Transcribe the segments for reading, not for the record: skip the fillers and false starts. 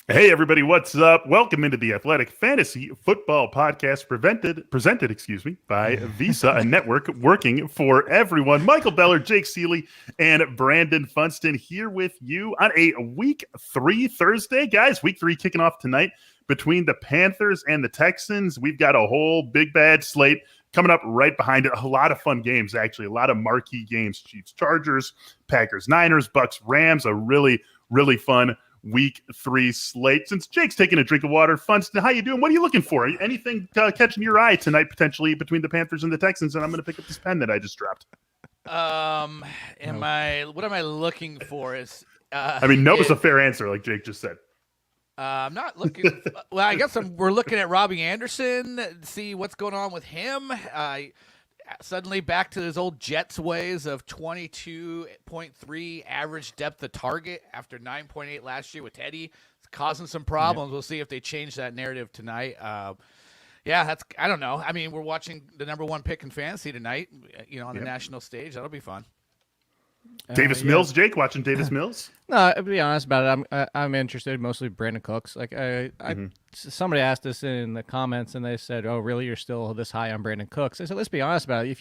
Hey everybody, what's up? Welcome into the Athletic Fantasy Football Podcast presented by Visa, a network working for everyone. Michael Beller, Jake Seeley, and Brandon Funston here with you on a Week 3 Thursday. Guys, Week 3 kicking off tonight between the Panthers and the Texans. We've got a whole big bad slate coming up right behind it. A lot of fun games, actually. A lot of marquee games. Chiefs, Chargers, Packers, Niners, Bucks, Rams. A really, really fun Week 3 slate. Since Jake's taking a drink of water, Funston, how you doing? What are you looking for? Anything catching your eye tonight, potentially between the Panthers and the Texans? And I'm going to pick up this pen that I just dropped. What am I looking for? No's a fair answer, like Jake just said. I'm not looking. Well, I guess we're looking at Robbie Anderson, see what's going on with him. Suddenly back to his old Jets ways of 22.3 average depth of target after 9.8 last year with Teddy. It's causing some problems. Yeah. We'll see if they change that narrative tonight. I don't know. I mean, we're watching the number one pick in fantasy tonight, on the national stage. That'll be fun. Davis Mills, Jake, watching Davis Mills? No, to be honest about it, I'm interested mostly Brandon Cooks. Like somebody asked us in the comments and they said, "Oh, really? You're still this high on Brandon Cooks?" I said, "Let's be honest about it.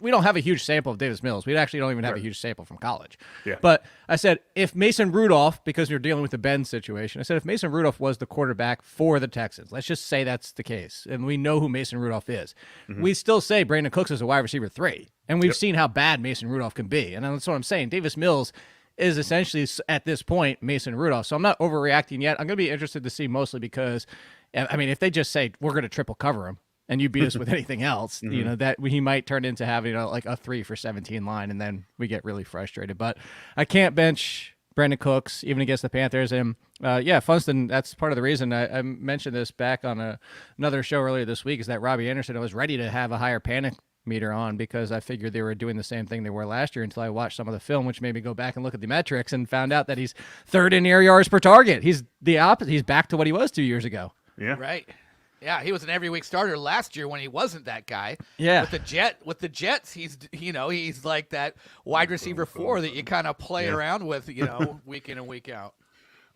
We don't have a huge sample of Davis Mills. We actually don't even have a huge sample from college. Yeah. But I said if Mason Rudolph, because you're dealing with the Ben situation, I said if Mason Rudolph was the quarterback for the Texans, let's just say that's the case, and we know who Mason Rudolph is, we still say Brandon Cooks is a wide receiver 3, and we've seen how bad Mason Rudolph can be, and that's what I'm saying. Davis Mills is essentially, at this point, Mason Rudolph. So I'm not overreacting yet. I'm going to be interested to see mostly because, if they just say, we're going to triple cover him and you beat us with anything else, that he might turn into having like a 3 for 17 line, and then we get really frustrated. But I can't bench Brandon Cooks, even against the Panthers. And, Funston, that's part of the reason I mentioned this back on another show earlier this week, is that Robbie Anderson was ready to have a higher panic meter on because I figured they were doing the same thing they were last year until I watched some of the film, which made me go back and look at the metrics and found out that he's third in air yards per target. He's the opposite. He's back to what he was 2 years ago. Yeah. Right. Yeah, he was an every week starter last year when he wasn't that guy. Yeah. With the Jets, he's like that wide receiver 4 that you kind of play around with, week in and week out.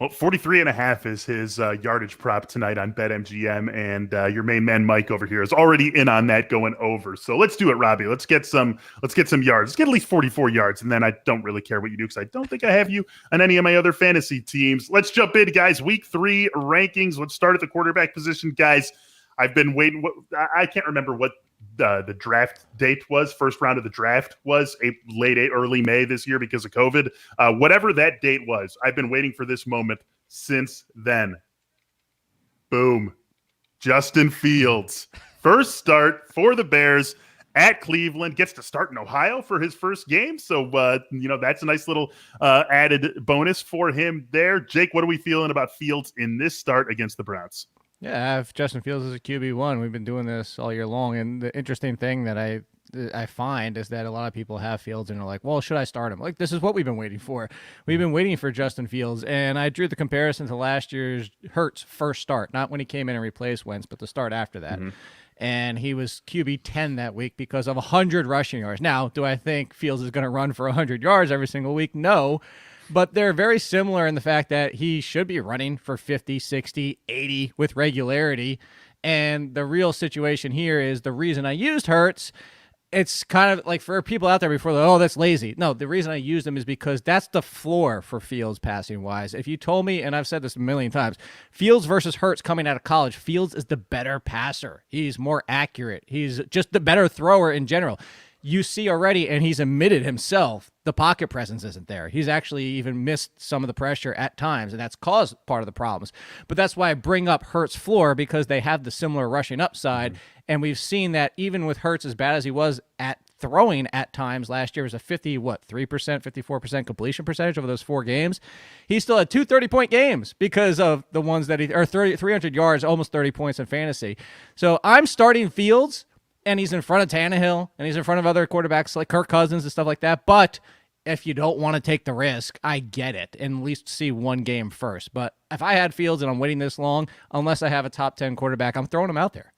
Well, 43.5 is his yardage prop tonight on BetMGM, and your main man Mike over here is already in on that, going over. So let's do it, Robbie. Let's get some yards. Let's get at least 44 yards, and then I don't really care what you do because I don't think I have you on any of my other fantasy teams. Let's jump in, guys. Week 3 rankings. Let's start at the quarterback position, guys. I've been waiting. I can't remember what the draft date was. First round of the draft was early May this year because of COVID. Whatever that date was, I've been waiting for this moment since then. Boom. Justin Fields. First start for the Bears at Cleveland. Gets to start in Ohio for his first game. So, that's a nice little added bonus for him there. Jake, what are we feeling about Fields in this start against the Browns? Yeah, I have Justin Fields as a QB1. We've been doing this all year long, and the interesting thing that I find is that a lot of people have Fields and are like, well, should I start him? Like, this is what we've been waiting for. We've been waiting for Justin Fields, and I drew the comparison to last year's Hurts first start, not when he came in and replaced Wentz, but the start after that. And he was QB 10 that week because of 100 rushing yards. Now, do I think Fields is going to run for 100 yards every single week? No. But they're very similar in the fact that he should be running for 50, 60, 80 with regularity. And the real situation here is the reason I used Hurts, it's kind of like for people out there before, that's lazy. No, the reason I used him is because that's the floor for Fields passing-wise. If you told me, and I've said this a million times, Fields versus Hurts coming out of college, Fields is the better passer. He's more accurate. He's just the better thrower in general. You see already, and he's admitted himself, the pocket presence isn't there. He's actually even missed some of the pressure at times, and that's caused part of the problems. But that's why I bring up Hurts' floor, because they have the similar rushing upside, and we've seen that even with Hurts as bad as he was at throwing at times last year, was a 54% completion percentage over those 4 games. He still had 2 30-point games because of the ones that 300 yards, almost 30 points in fantasy. So I'm starting Fields, and he's in front of Tannehill, and he's in front of other quarterbacks like Kirk Cousins and stuff like that. But if you don't want to take the risk, I get it, and at least see one game first. But if I had Fields and I'm waiting this long, unless I have a top 10 quarterback, I'm throwing him out there.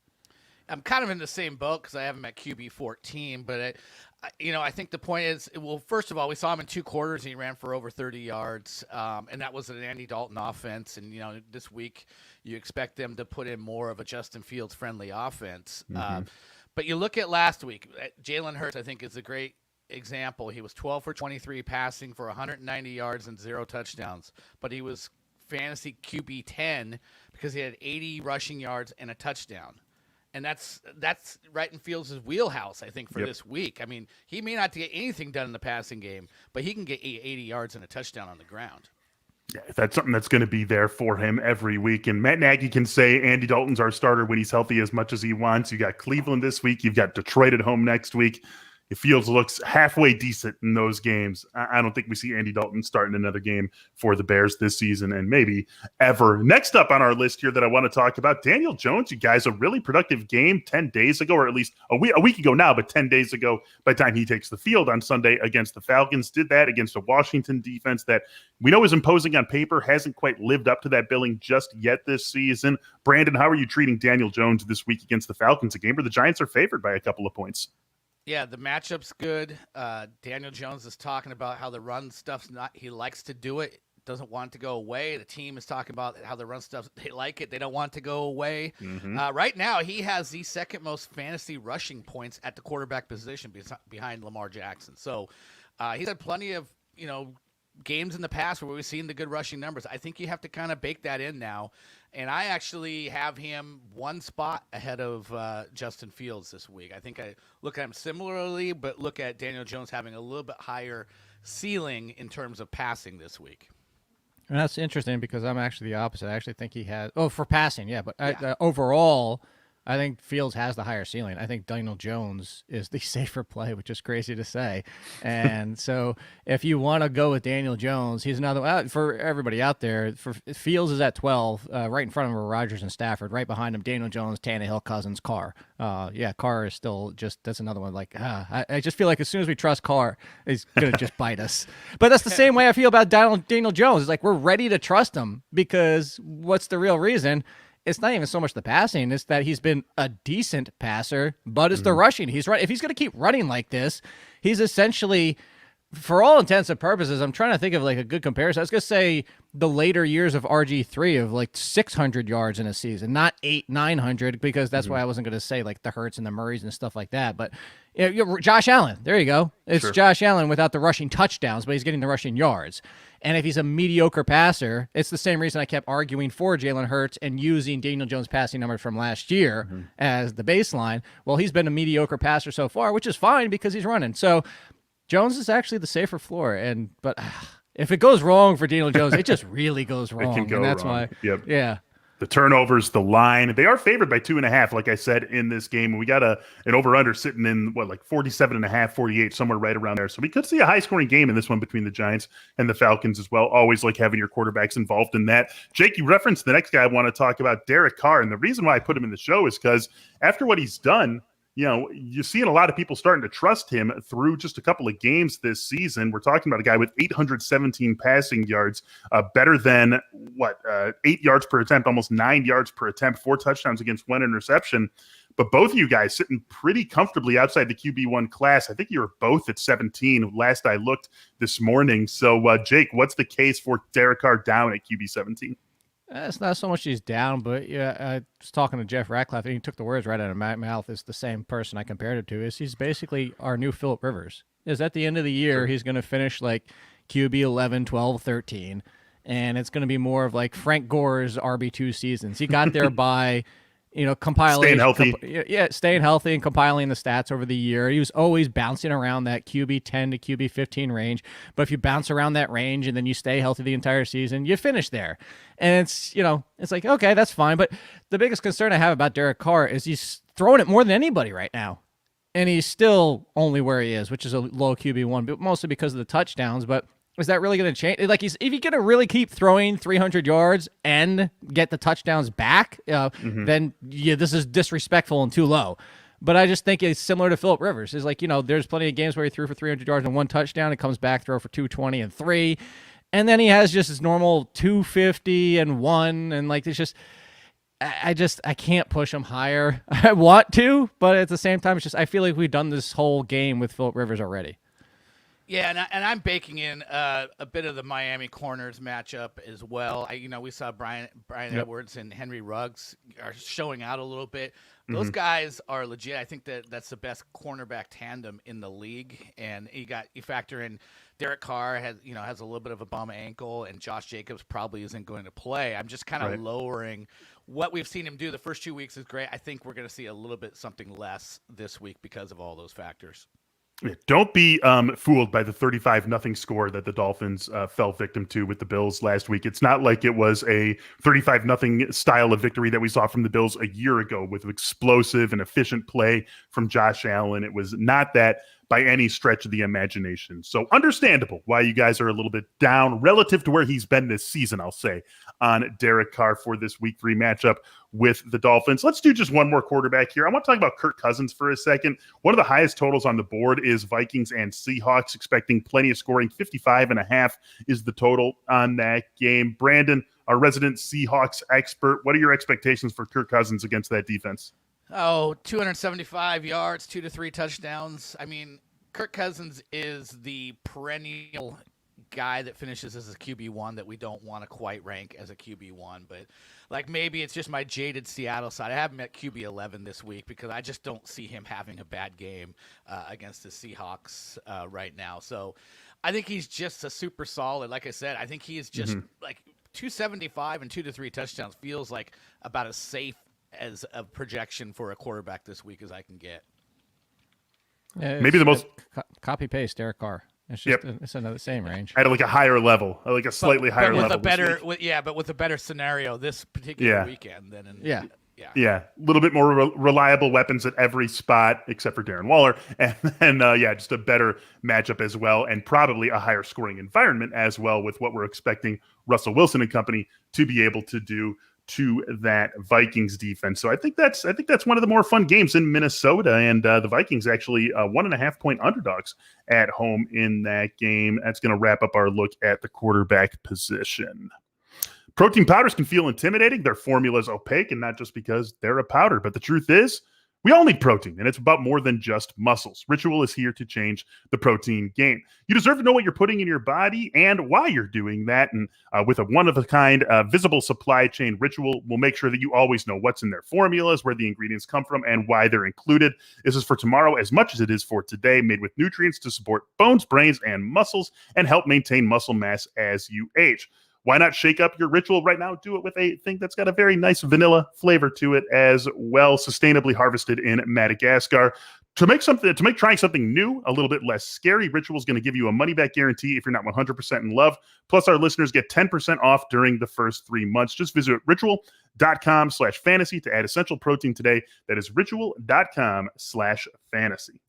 I'm kind of in the same boat because I have him at QB 14, but I think the point is, well, first of all, we saw him in 2 quarters and he ran for over 30 yards. And that was an Andy Dalton offense. And, this week you expect them to put in more of a Justin Fields friendly offense. But you look at last week, Jalen Hurts, I think, is a great example. He was 12 for 23 passing for 190 yards and 0 touchdowns, but he was fantasy QB 10 because he had 80 rushing yards and a touchdown. And that's right in Fields' wheelhouse, I think, for this week. I mean, he may not get anything done in the passing game, but he can get 80 yards and a touchdown on the ground. Yeah, that's something that's going to be there for him every week. And Matt Nagy can say Andy Dalton's our starter when he's healthy as much as he wants. You got Cleveland this week. You've got Detroit at home next week. If Fields looks halfway decent in those games, I don't think we see Andy Dalton starting another game for the Bears this season and maybe ever. Next up on our list here that I want to talk about, Daniel Jones. You guys, a really productive game 10 days ago, or at least a week ago now, but 10 days ago by the time he takes the field on Sunday against the Falcons. Did that against a Washington defense that we know is imposing on paper, hasn't quite lived up to that billing just yet this season. Brandon, how are you treating Daniel Jones this week against the Falcons, a game where the Giants are favored by a couple of points? Yeah, the matchup's good. Daniel Jones is talking about how the run stuff's he likes to do it, doesn't want to go away. The team is talking about how the run stuff, they like it, they don't want to go away. Right now, he has the second most fantasy rushing points at the quarterback position behind Lamar Jackson. So he's had plenty of, games in the past where we've seen the good rushing numbers. I think you have to kind of bake that in now. And I actually have him one spot ahead of Justin Fields this week. I think I look at him similarly, but look at Daniel Jones having a little bit higher ceiling in terms of passing this week. And that's interesting because I'm actually the opposite. I actually think he has for passing, yeah. But overall, I think Fields has the higher ceiling. I think Daniel Jones is the safer play, which is crazy to say. And so if you want to go with Daniel Jones, he's another for everybody out there. For Fields is at 12, right in front of him are Rodgers and Stafford. Right behind him, Daniel Jones, Tannehill, Cousins, Carr. Carr is still that's another one. Like, I just feel like as soon as we trust Carr, he's going to just bite us. But that's the same way I feel about Daniel Jones. It's like we're ready to trust him because what's the real reason? It's not even so much the passing; it's that he's been a decent passer, but it's the rushing. He's right. If he's going to keep running like this, he's essentially, for all intents and purposes, I'm trying to think of like a good comparison. I was going to say the later years of RG3 of like 600 yards in a season, not 900, because that's why I wasn't going to say like the Hurts and the Murrays and stuff like that. But Josh Allen, there you go. It's Josh Allen without the rushing touchdowns, but he's getting the rushing yards. And if he's a mediocre passer, it's the same reason I kept arguing for Jalen Hurts and using Daniel Jones' passing numbers from last year as the baseline. Well, he's been a mediocre passer so far, which is fine because he's running. So Jones is actually the safer floor. But if it goes wrong for Daniel Jones, it just really goes wrong. It can go and that's wrong. why, yeah. The turnovers, the line, they are favored by 2.5, like I said, in this game. We got an over-under sitting in, 47.5, 48, somewhere right around there. So we could see a high-scoring game in this one between the Giants and the Falcons as well. Always like having your quarterbacks involved in that. Jake, you referenced the next guy I want to talk about, Derek Carr. And the reason why I put him in the show is because after what he's done, you're seeing a lot of people starting to trust him through just a couple of games this season. We're talking about a guy with 817 passing yards, better than 8 yards per attempt, almost 9 yards per attempt, 4 touchdowns against 1 interception. But both of you guys sitting pretty comfortably outside the QB1 class. I think you were both at 17 last I looked this morning. So, Jake, what's the case for Derek Carr down at QB 17? It's not so much he's down, but I was talking to Jeff Ratcliffe, and he took the words right out of my mouth. It's the same person I compared him to. He's basically our new Phillip Rivers. Is at the end of the year, he's going to finish like QB 11, 12, 13, and it's going to be more of like Frank Gore's RB2 seasons. He got there by compiling, staying healthy and compiling the stats over the year. He was always bouncing around that QB 10 to QB 15 range. But if you bounce around that range and then you stay healthy the entire season, you finish there. And it's like, okay, that's fine. But the biggest concern I have about Derek Carr is he's throwing it more than anybody right now. And he's still only where he is, which is a low QB1, but mostly because of the touchdowns. But is that really going to change? Like, if he's going to really keep throwing 300 yards and get the touchdowns back, then this is disrespectful and too low. But I just think it's similar to Phillip Rivers. It's like, there's plenty of games where he threw for 300 yards and 1 touchdown. It comes back, throw for 220 and 3. And then he has just his normal 250 and 1. And like, it's just, I can't push him higher. I want to, but at the same time, it's just I feel like we've done this whole game with Phillip Rivers already. Yeah, and I'm baking in a bit of the Miami corners matchup as well. We saw Brian Edwards and Henry Ruggs are showing out a little bit. Those guys are legit. I think that's the best cornerback tandem in the league. And you factor in Derek Carr has a little bit of a bum ankle, and Josh Jacobs probably isn't going to play. I'm just kind of lowering what we've seen him do. The first 2 weeks is great. I think we're going to see a little bit something less this week because of all those factors. Don't be fooled by the 35-0 score that the Dolphins fell victim to with the Bills last week. It's not like it was a 35-0 style of victory that we saw from the Bills a year ago with explosive and efficient play from Josh Allen. It was not that by any stretch of the imagination. So understandable why you guys are a little bit down relative to where he's been this season, I'll say, on Derek Carr for this Week 3 matchup with the Dolphins. Let's do just one more quarterback here. I want to talk about Kirk Cousins for a second. One of the highest totals on the board is Vikings and Seahawks, expecting plenty of scoring. 55.5 is the total on that game. Brandon, our resident Seahawks expert, what are your expectations for Kirk Cousins against that defense? 275 yards, 2 to 3 touchdowns. I mean, Kirk Cousins is the perennial guy that finishes as a QB1 that we don't want to quite rank as a QB1, but maybe it's just my jaded Seattle side. I have him at QB11 this week because I just don't see him having a bad game against the Seahawks right now. So I think he's just a super solid. Like I said, I think he is just 275 and 2 to 3 touchdowns feels like about as safe as a projection for a quarterback this week as I can get. Yeah, maybe the most copy paste Derek Carr. It's just it's another same range at a higher level, like a slightly higher with level. But with a better scenario this particular weekend than in a little bit more reliable weapons at every spot except for Darren Waller, and then just a better matchup as well, and probably a higher scoring environment as well with what we're expecting Russell Wilson and company to be able to do to that Vikings defense. So I think that's one of the more fun games in Minnesota, and the Vikings actually 1.5 point underdogs at home in that game. That's going to wrap up our look at the quarterback position. Protein powders can feel intimidating. Their formula is opaque, and not just because they're a powder, but the truth is we all need protein, and it's about more than just muscles. Ritual is here to change the protein game. You deserve to know what you're putting in your body and why you're doing that. And with a one-of-a-kind visible supply chain, Ritual will make sure that you always know what's in their formulas, where the ingredients come from, and why they're included. This is for tomorrow as much as it is for today, made with nutrients to support bones, brains, and muscles, and help maintain muscle mass as you age. Why not shake up your Ritual right now? Do it with a thing that's got a very nice vanilla flavor to it as well, sustainably harvested in Madagascar. To make trying something new a little bit less scary, Ritual is going to give you a money-back guarantee if you're not 100% in love. Plus, our listeners get 10% off during the first 3 months. Just visit ritual.com/fantasy to add essential protein today. That is ritual.com/fantasy.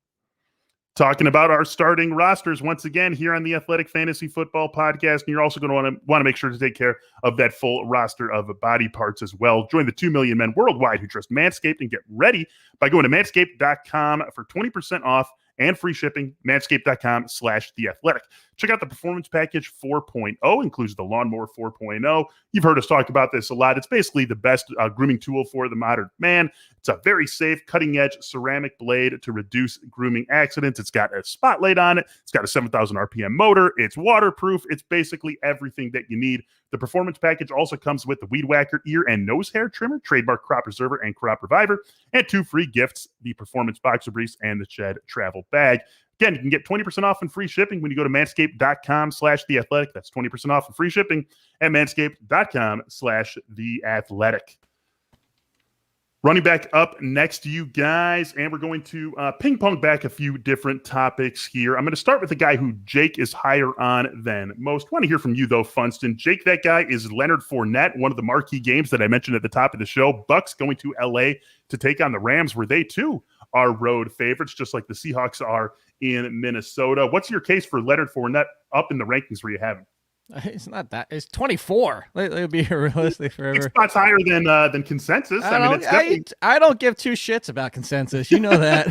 Talking about our starting rosters once again here on the Athletic Fantasy Football Podcast. And you're also going to want to make sure to take care of that full roster of body parts as well. Join the 2 million men worldwide who trust Manscaped and get ready by going to manscaped.com for 20% off and free shipping. Manscaped.com/theathletic. Check out the Performance Package 4.0, includes the Lawnmower 4.0. You've heard us talk about this a lot. It's basically the best grooming tool for the modern man. It's a very safe, cutting-edge ceramic blade to reduce grooming accidents. It's got a spotlight on it. It's got a 7,000 RPM motor. It's waterproof. It's basically everything that you need. The Performance Package also comes with the Weed Whacker ear and nose hair trimmer, trademark Crop Preserver and Crop Reviver, and 2 free gifts, the Performance Boxer Briefs and the Shed Travel Bag. Again, you can get 20% off and free shipping when you go to manscaped.com/theathletic. That's 20% off and free shipping at manscaped.com/theathletic. Running back up next to you guys, and we're going to ping pong back a few different topics here. I'm going to start with the guy who Jake is higher on than most. Want to hear from you, though, Funston. Jake, that guy is Leonard Fournette, one of the marquee games that I mentioned at the top of the show. Bucks going to L.A. to take on the Rams, where they, too, are road favorites, just like the Seahawks are in Minnesota. What's your case for Leonard Fournette up in the rankings where you have him? It's not that. It's 24. It'll be realistic forever. 6 spots higher than consensus. I don't give 2 shits about consensus. You know that.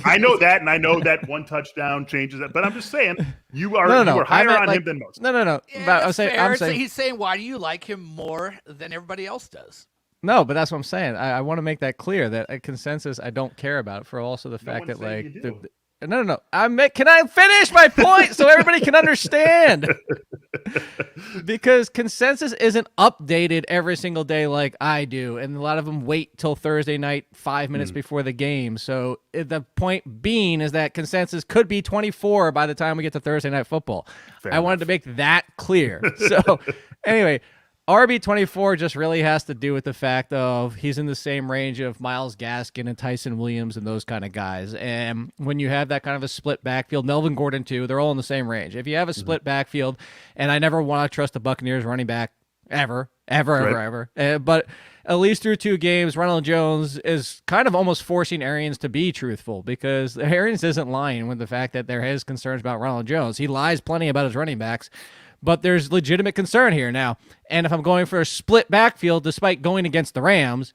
I know that, and I know that one touchdown changes it. But I'm just saying, you are higher on him than most. No. Yeah, I'm saying, he's saying, why do you like him more than everybody else does? No, but that's what I'm saying. I want to make that clear that a consensus I don't care about for also the fact that like no. Can I finish my point so everybody can understand? Because consensus isn't updated every single day like I do, and a lot of them wait till Thursday night 5 minutes before the game. So the point being is that consensus could be 24 by the time we get to Thursday Night Football. I wanted to make that clear. So anyway, RB24 just really has to do with the fact of he's in the same range of Myles Gaskin and Tyson Williams and those kind of guys. And when you have that kind of a split backfield, Melvin Gordon too, they're all in the same range. If you have a split backfield, and I never want to trust the Buccaneers running back ever. But at least through 2 games, Ronald Jones is kind of almost forcing Arians to be truthful, because Arians isn't lying with the fact that there is concerns about Ronald Jones. He lies plenty about his running backs. But there's legitimate concern here now. And if I'm going for a split backfield despite going against the Rams,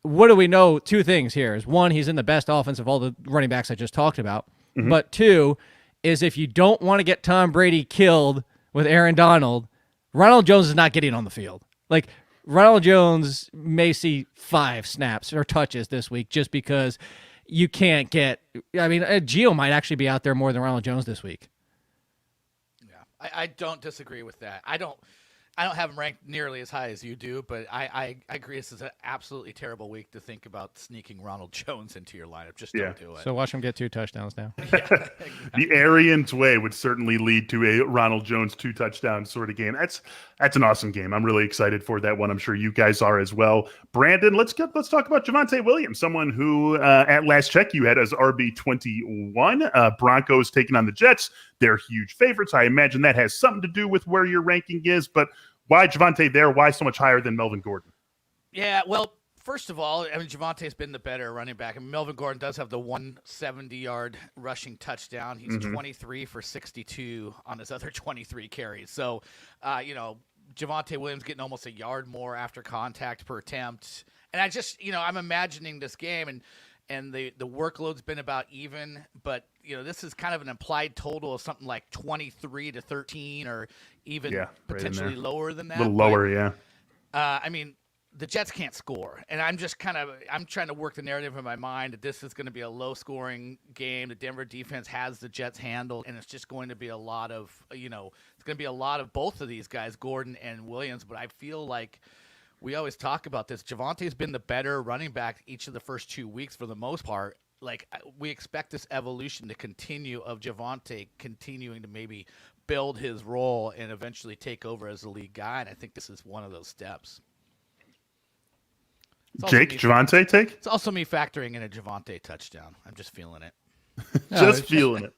what do we know? 2 things here is, 1, he's in the best offense of all the running backs I just talked about. But 2 is, if you don't want to get Tom Brady killed with Aaron Donald, Ronald Jones is not getting on the field. Like, Ronald Jones may see 5 snaps or touches this week just because you can't get – I mean, Gio might actually be out there more than Ronald Jones this week. I don't disagree with that. I don't have him ranked nearly as high as you do, but I agree this is an absolutely terrible week to think about sneaking Ronald Jones into your lineup. Just don't do it. So watch him get 2 touchdowns now. The Arians way would certainly lead to a Ronald Jones 2 touchdown sort of game. That's an awesome game. I'm really excited for that one. I'm sure you guys are as well. Brandon, let's talk about Javonte Williams, someone who at last check you had as RB21. Broncos taking on the Jets. They're huge favorites. I imagine that has something to do with where your ranking is, but why Javonte there? Why so much higher than Melvin Gordon? Yeah, well, first of all, I mean, Javonte's been the better running back. I mean, Melvin Gordon does have the 170-yard rushing touchdown. He's 23 for 62 on his other 23 carries. So, Javonte Williams getting almost a yard more after contact per attempt. And I just, I'm imagining this game, and the workload's been about even, but this is kind of an implied total of something like 23 to 13, or even potentially lower than that. A little lower, yeah. I mean, the Jets can't score, and I'm trying to work the narrative in my mind that this is going to be a low-scoring game. The Denver defense has the Jets handled, and it's just going to be a lot of, it's going to be a lot of both of these guys, Gordon and Williams. But I feel like we always talk about this. Javonte's been the better running back each of the first 2 weeks for the most part. Like, we expect this evolution to continue of Javonte continuing to maybe build his role and eventually take over as the lead guy. And I think this is one of those steps. Jake, Javonte take? It's also me factoring in a Javonte touchdown. I'm just feeling it. Feeling it.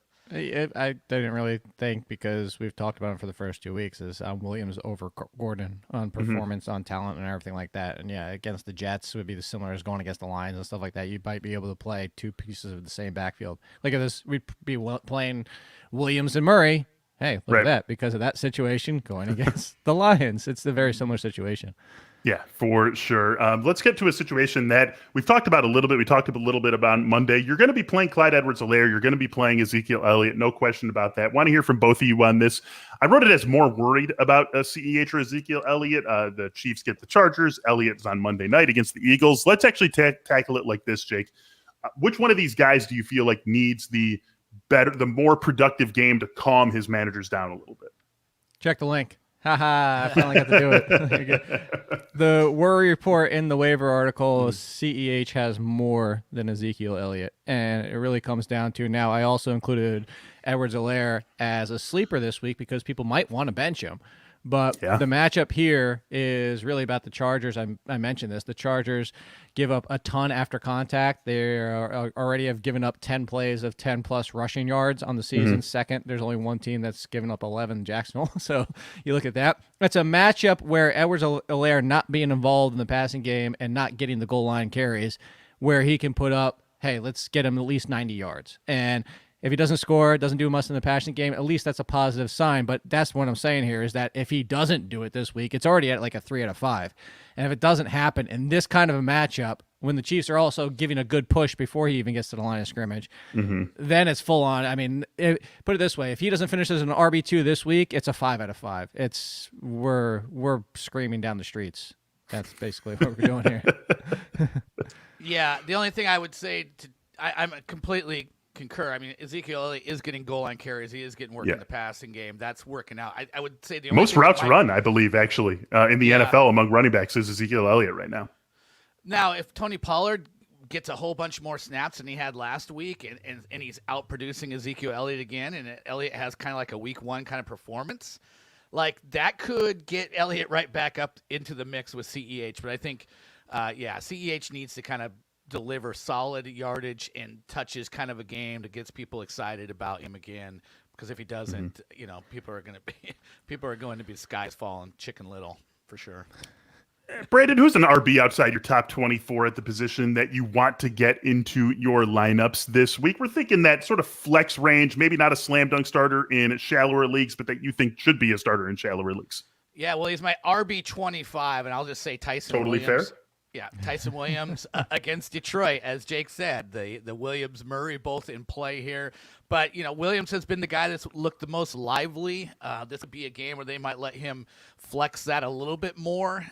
I didn't really think, because we've talked about him for the first 2 weeks, is Williams over Gordon on performance, on talent, and everything like that. And yeah, against the Jets would be the similar as going against the Lions and stuff like that. You might be able to play 2 pieces of the same backfield. Look at this. We'd be playing Williams and Murray. Hey, look at that. Because of that situation going against the Lions. It's a very similar situation. Yeah, for sure. Let's get to a situation that we've talked about a little bit. We talked a little bit about Monday. You're going to be playing Clyde Edwards-Helaire. You're going to be playing Ezekiel Elliott. No question about that. Want to hear from both of you on this. I wrote it as more worried about CEH or Ezekiel Elliott. The Chiefs get the Chargers. Elliott's on Monday night against the Eagles. Let's actually tackle it like this, Jake. Which one of these guys do you feel like needs the more productive game to calm his managers down a little bit? Check the link. I finally got to do it. The worry report in the waiver article, CEH has more than Ezekiel Elliott. And it really comes down to, now I also included Edwards-Helaire as a sleeper this week because people might want to bench him. But the matchup here is really about the Chargers. I mentioned this. The Chargers give up a ton after contact. They already have given up 10 plays of 10-plus rushing yards on the season. Second, there's only one team that's given up 11, Jacksonville. So you look at that. It's a matchup where Edwards-Helaire not being involved in the passing game and not getting the goal line carries, where he can put up, hey, let's get him at least 90 yards. And if he doesn't score, doesn't do much in the passing game, at least that's a positive sign. But that's what I'm saying here, is that if he doesn't do it this week, it's already at like a 3 out of 5. And if it doesn't happen in this kind of a matchup, when the Chiefs are also giving a good push before he even gets to the line of scrimmage, then it's full on. I mean, put it this way: if he doesn't finish as an RB2 this week, it's a 5 out of 5. We're screaming down the streets. That's basically what we're doing here. Yeah, the only thing I would say I'm completely concur. I mean, Ezekiel Elliott is getting goal line carries. He is getting work in the passing game. That's working out. I would say the only most routes run, I believe, actually, in the NFL among running backs is Ezekiel Elliott right now. Now, if Tony Pollard gets a whole bunch more snaps than he had last week, and he's outproducing Ezekiel Elliott again, and Elliott has kind of like a week one kind of performance, like that could get Elliott right back up into the mix with CEH. But I think, CEH needs to kind of deliver solid yardage and touches kind of a game that gets people excited about him again. Because if he doesn't, people are going to be skies falling, chicken little for sure. Brandon, who's an RB outside your top 24 at the position that you want to get into your lineups this week? We're thinking that sort of flex range, maybe not a slam dunk starter in shallower leagues, but that you think should be a starter in shallower leagues. Yeah, well, he's my RB 25, and I'll just say Tyson Williams. Totally fair. Yeah, Tyson Williams against Detroit, as Jake said. The Williams-Murray both in play here. But, Williams has been the guy that's looked the most lively. This would be a game where they might let him flex that a little bit more,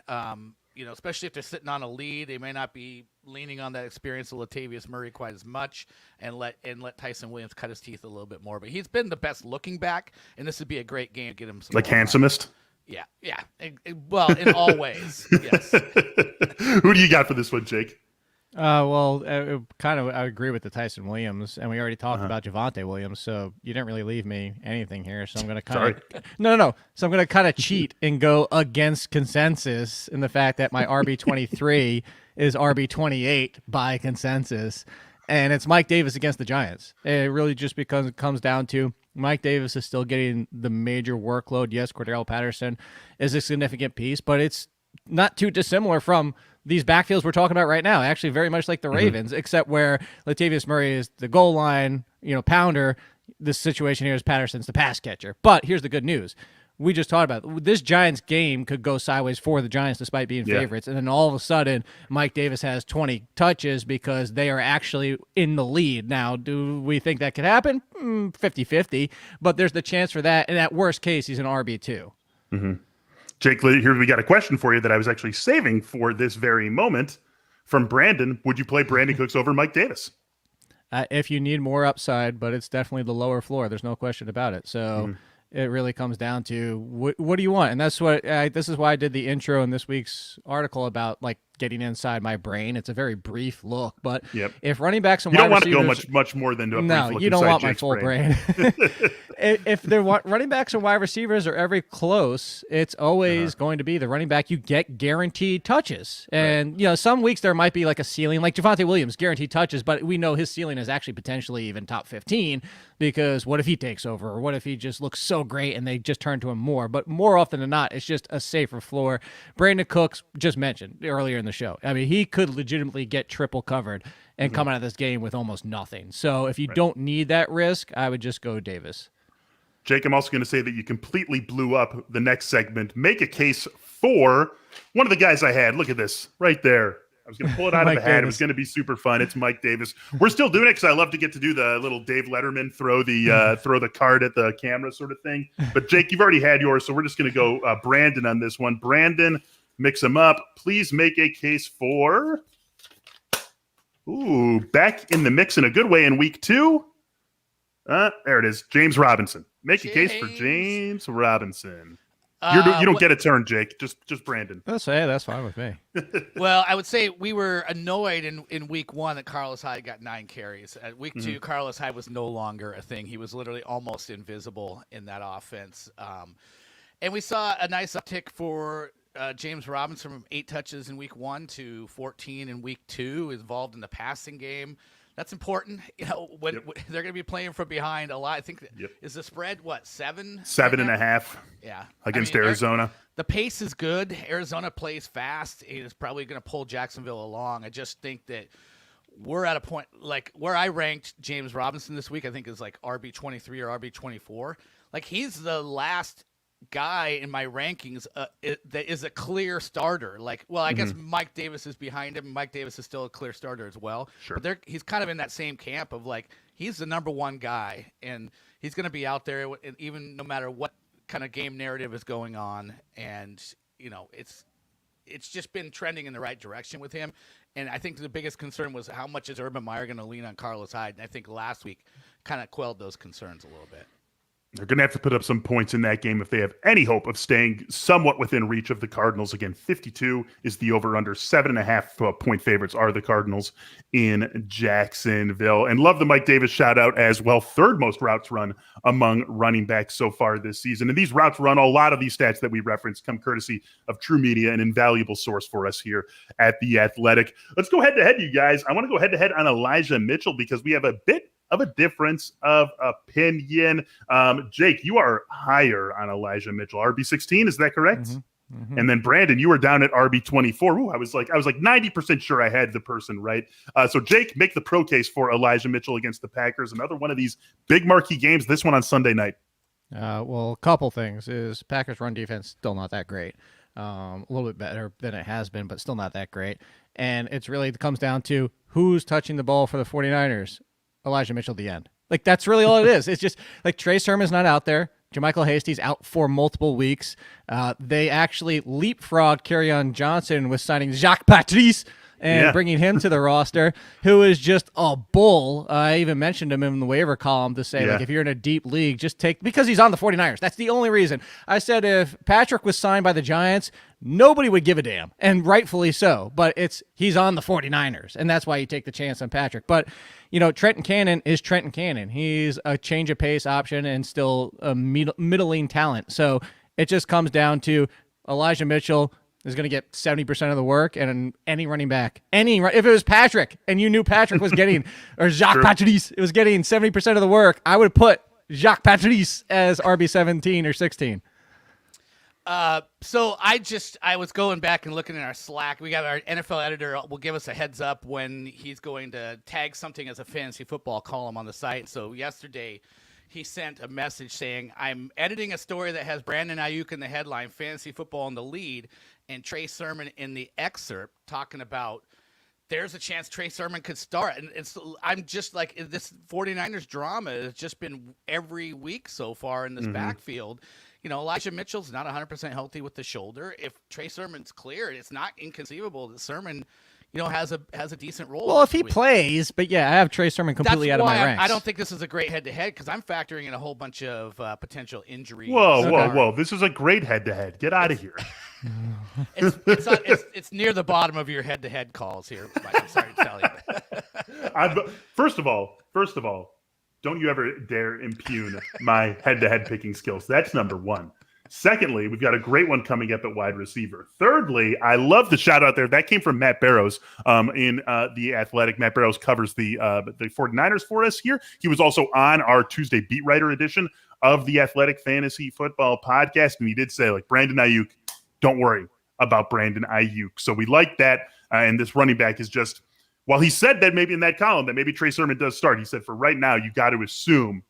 especially if they're sitting on a lead. They may not be leaning on that experience of Latavius Murray quite as much and let Tyson Williams cut his teeth a little bit more. But he's been the best looking back, and this would be a great game to get him some like handsomest? Yeah. Well, in all ways, yes. Who do you got for this one, Jake? I agree with the Tyson Williams, and we already talked about Javonte Williams, so you didn't really leave me anything here. So I'm going to kind of no. So I'm going to kind of cheat and go against consensus in the fact that my RB23 is RB28 by consensus, and it's Mike Davis against the Giants. It really just because it comes down to Mike Davis is still getting the major workload. Yes, Cordell Patterson is a significant piece, but it's not too dissimilar from these backfields we're talking about right now. Actually, very much like the Ravens, except where Latavius Murray is the goal line, pounder. This situation here is Patterson's the pass catcher. But here's the good news. We just talked about this Giants game could go sideways for the Giants despite being favorites. And then all of a sudden, Mike Davis has 20 touches because they are actually in the lead. Now, do we think that could happen? 50-50. But there's the chance for that. And at worst case, he's an RB2. Mm-hmm. Jake, here we got a question for you that I was actually saving for this very moment from Brandon. Would you play Brandon Cooks over Mike Davis? If you need more upside, but it's definitely the lower floor. There's no question about it. So it really comes down to what do you want? And that's what this is why I did the intro in this week's article about like getting inside my brain. It's a very brief look, but if running backs and wide receivers, you don't want to go much more than a brief look. No, you don't want my Jake's full brain. If they're running backs and wide receivers are every close, it's always going to be the running back. You get guaranteed touches, and some weeks there might be like a ceiling, like Javonte Williams, guaranteed touches, but we know his ceiling is actually potentially even top 15 because what if he takes over, or what if he just looks so great and they just turn to him more? But more often than not, it's just a safer floor. Brandon Cooks just mentioned earlier in the show. I mean, he could legitimately get triple covered and come out of this game with almost nothing. So if you don't need that risk, I would just go Davis. Jake, I'm also going to say that you completely blew up the next segment. Make a case for one of the guys I had. Look at this right there. I was going to pull it out of the hat. It was going to be super fun. It's Mike Davis. We're still doing it because I love to get to do the little Dave Letterman throw the card at the camera sort of thing. But Jake, you've already had yours, so we're just going to go Brandon on this one. Brandon, mix them up. Please make a case for back in the mix in a good way in week 2. There it is. James Robinson. Make a case for James Robinson. You don't get a turn, Jake. Just Brandon. That's fine with me. Well, I would say we were annoyed in week 1 that Carlos Hyde got 9 carries. At week 2, Carlos Hyde was no longer a thing. He was literally almost invisible in that offense. And we saw a nice uptick for James Robinson from 8 touches in week 1 to 14 in week 2, involved in the passing game. That's important. When they're going to be playing from behind a lot. I think is the spread 7? 7.5. Yeah, against Arizona. The pace is good. Arizona plays fast. It is probably going to pull Jacksonville along. I just think that we're at a point like where I ranked James Robinson this week. I think is like RB23 or RB24. Like he's the last guy in my rankings that is a clear starter. Like, well, I guess Mike Davis is behind him. Mike Davis is still a clear starter as well. Sure. But he's kind of in that same camp of like, he's the number 1 guy and he's going to be out there even no matter what kind of game narrative is going on. And, it's just been trending in the right direction with him. And I think the biggest concern was how much is Urban Meyer going to lean on Carlos Hyde? And I think last week kind of quelled those concerns a little bit. They're going to have to put up some points in that game if they have any hope of staying somewhat within reach of the Cardinals. Again, 52 is the over-under. 7.5 point favorites are the Cardinals in Jacksonville. And love the Mike Davis shout-out as well. Third most routes run among running backs so far this season. And these routes run, a lot of these stats that we referenced come courtesy of True Media, an invaluable source for us here at The Athletic. Let's go head-to-head, you guys. I want to go head-to-head on Elijah Mitchell because we have a bit of a difference of opinion. Jake, you are higher on Elijah Mitchell. RB16, is that correct? Mm-hmm. Mm-hmm. And then Brandon, you were down at RB24. Ooh, I was like 90% sure I had the person right. So Jake, make the pro case for Elijah Mitchell against the Packers. Another one of these big marquee games, this one on Sunday night. Well, a couple things is Packers run defense still not that great. A little bit better than it has been, but still not that great. And it comes down to who's touching the ball for the 49ers. Elijah Mitchell at the end. Like, that's really all it is. It's just like Trey Sermon's not out there. JaMychal Hasty's out for multiple weeks. They actually leapfrogged Kerryon Johnson with signing Jacques Patrice and bringing him to the roster, who is just a bull. I even mentioned him in the waiver column to say, like, if you're in a deep league, just take, because he's on the 49ers. That's the only reason. I said if Patrick was signed by the Giants, nobody would give a damn, and rightfully so. But he's on the 49ers, and that's why you take the chance on Patrick. But, you know, Trenton Cannon is Trenton Cannon. He's a change of pace option and still a middling talent. So it just comes down to Elijah Mitchell is going to get 70% of the work, and any running back, if it was Patrick and you knew Patrick was getting, or Jacques Patrice was getting 70% of the work, I would put Jacques Patrice as RB17 or 16. So I was going back and looking at our Slack. We got our NFL editor will give us a heads up when he's going to tag something as a fantasy football column on the site. So yesterday he sent a message saying, I'm editing a story that has Brandon Ayuk in the headline, fantasy football in the lead, and Trey Sermon in the excerpt, talking about there's a chance Trey Sermon could start. And I'm just like, this 49ers drama has just been every week so far in this backfield. You know, Elijah Mitchell's not 100% healthy with the shoulder. If Trey Sermon's cleared, it's not inconceivable that Sermon, you know, has a decent role. Well, if he plays, but yeah, I have Trey Sermon completely out of my ranks. I don't think this is a great head-to-head because I'm factoring in a whole bunch of potential injuries. Whoa! This is a great head-to-head. Get out of here. It's near the bottom of your head-to-head calls here, Mike. I'm sorry to tell you. First of all, don't you ever dare impugn my head-to-head picking skills. That's number one. Secondly, we've got a great one coming up at wide receiver. Thirdly, I love the shout out there. That came from Matt Barrows in The Athletic. Matt Barrows covers the 49ers for us here. He was also on our Tuesday beat writer edition of The Athletic Fantasy Football Podcast, and he did say, like, Brandon Ayuk, don't worry about Brandon Ayuk. So we like that, and this running back is just, while he said that maybe in that column that maybe Trey Sermon does start, he said for right now you got to assume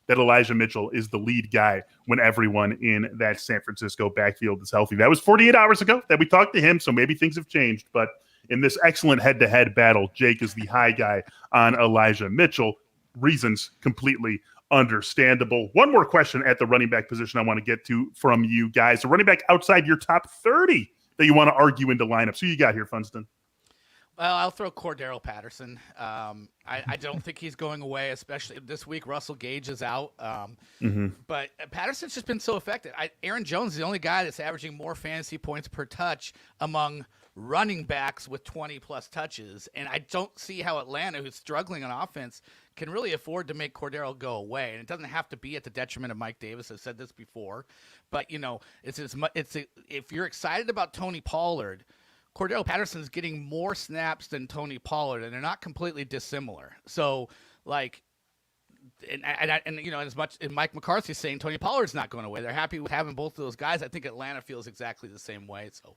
that Elijah Mitchell is the lead guy when everyone in that San Francisco backfield is healthy. That was 48 hours ago that we talked to him, so maybe things have changed. But in this excellent head-to-head battle, Jake is the high guy on Elijah Mitchell. Reasons completely understandable. One more question at the running back position I want to get to from you guys. A running back outside your top 30 that you want to argue into lineups. Who you got here, Funston? Well, I'll throw Cordero Patterson. I don't think he's going away, especially this week. Russell Gage is out. But Patterson's just been so effective. Aaron Jones is the only guy that's averaging more fantasy points per touch among running backs with 20-plus touches. And I don't see how Atlanta, who's struggling on offense, can really afford to make Cordero go away. And it doesn't have to be at the detriment of Mike Davis. I've said this before. But, you know, if you're excited about Tony Pollard, Cordero Patterson's getting more snaps than Tony Pollard, and they're not completely dissimilar. So, like, and you know, as much as Mike McCarthy's saying Tony Pollard's not going away, they're happy with having both of those guys. I think Atlanta feels exactly the same way. So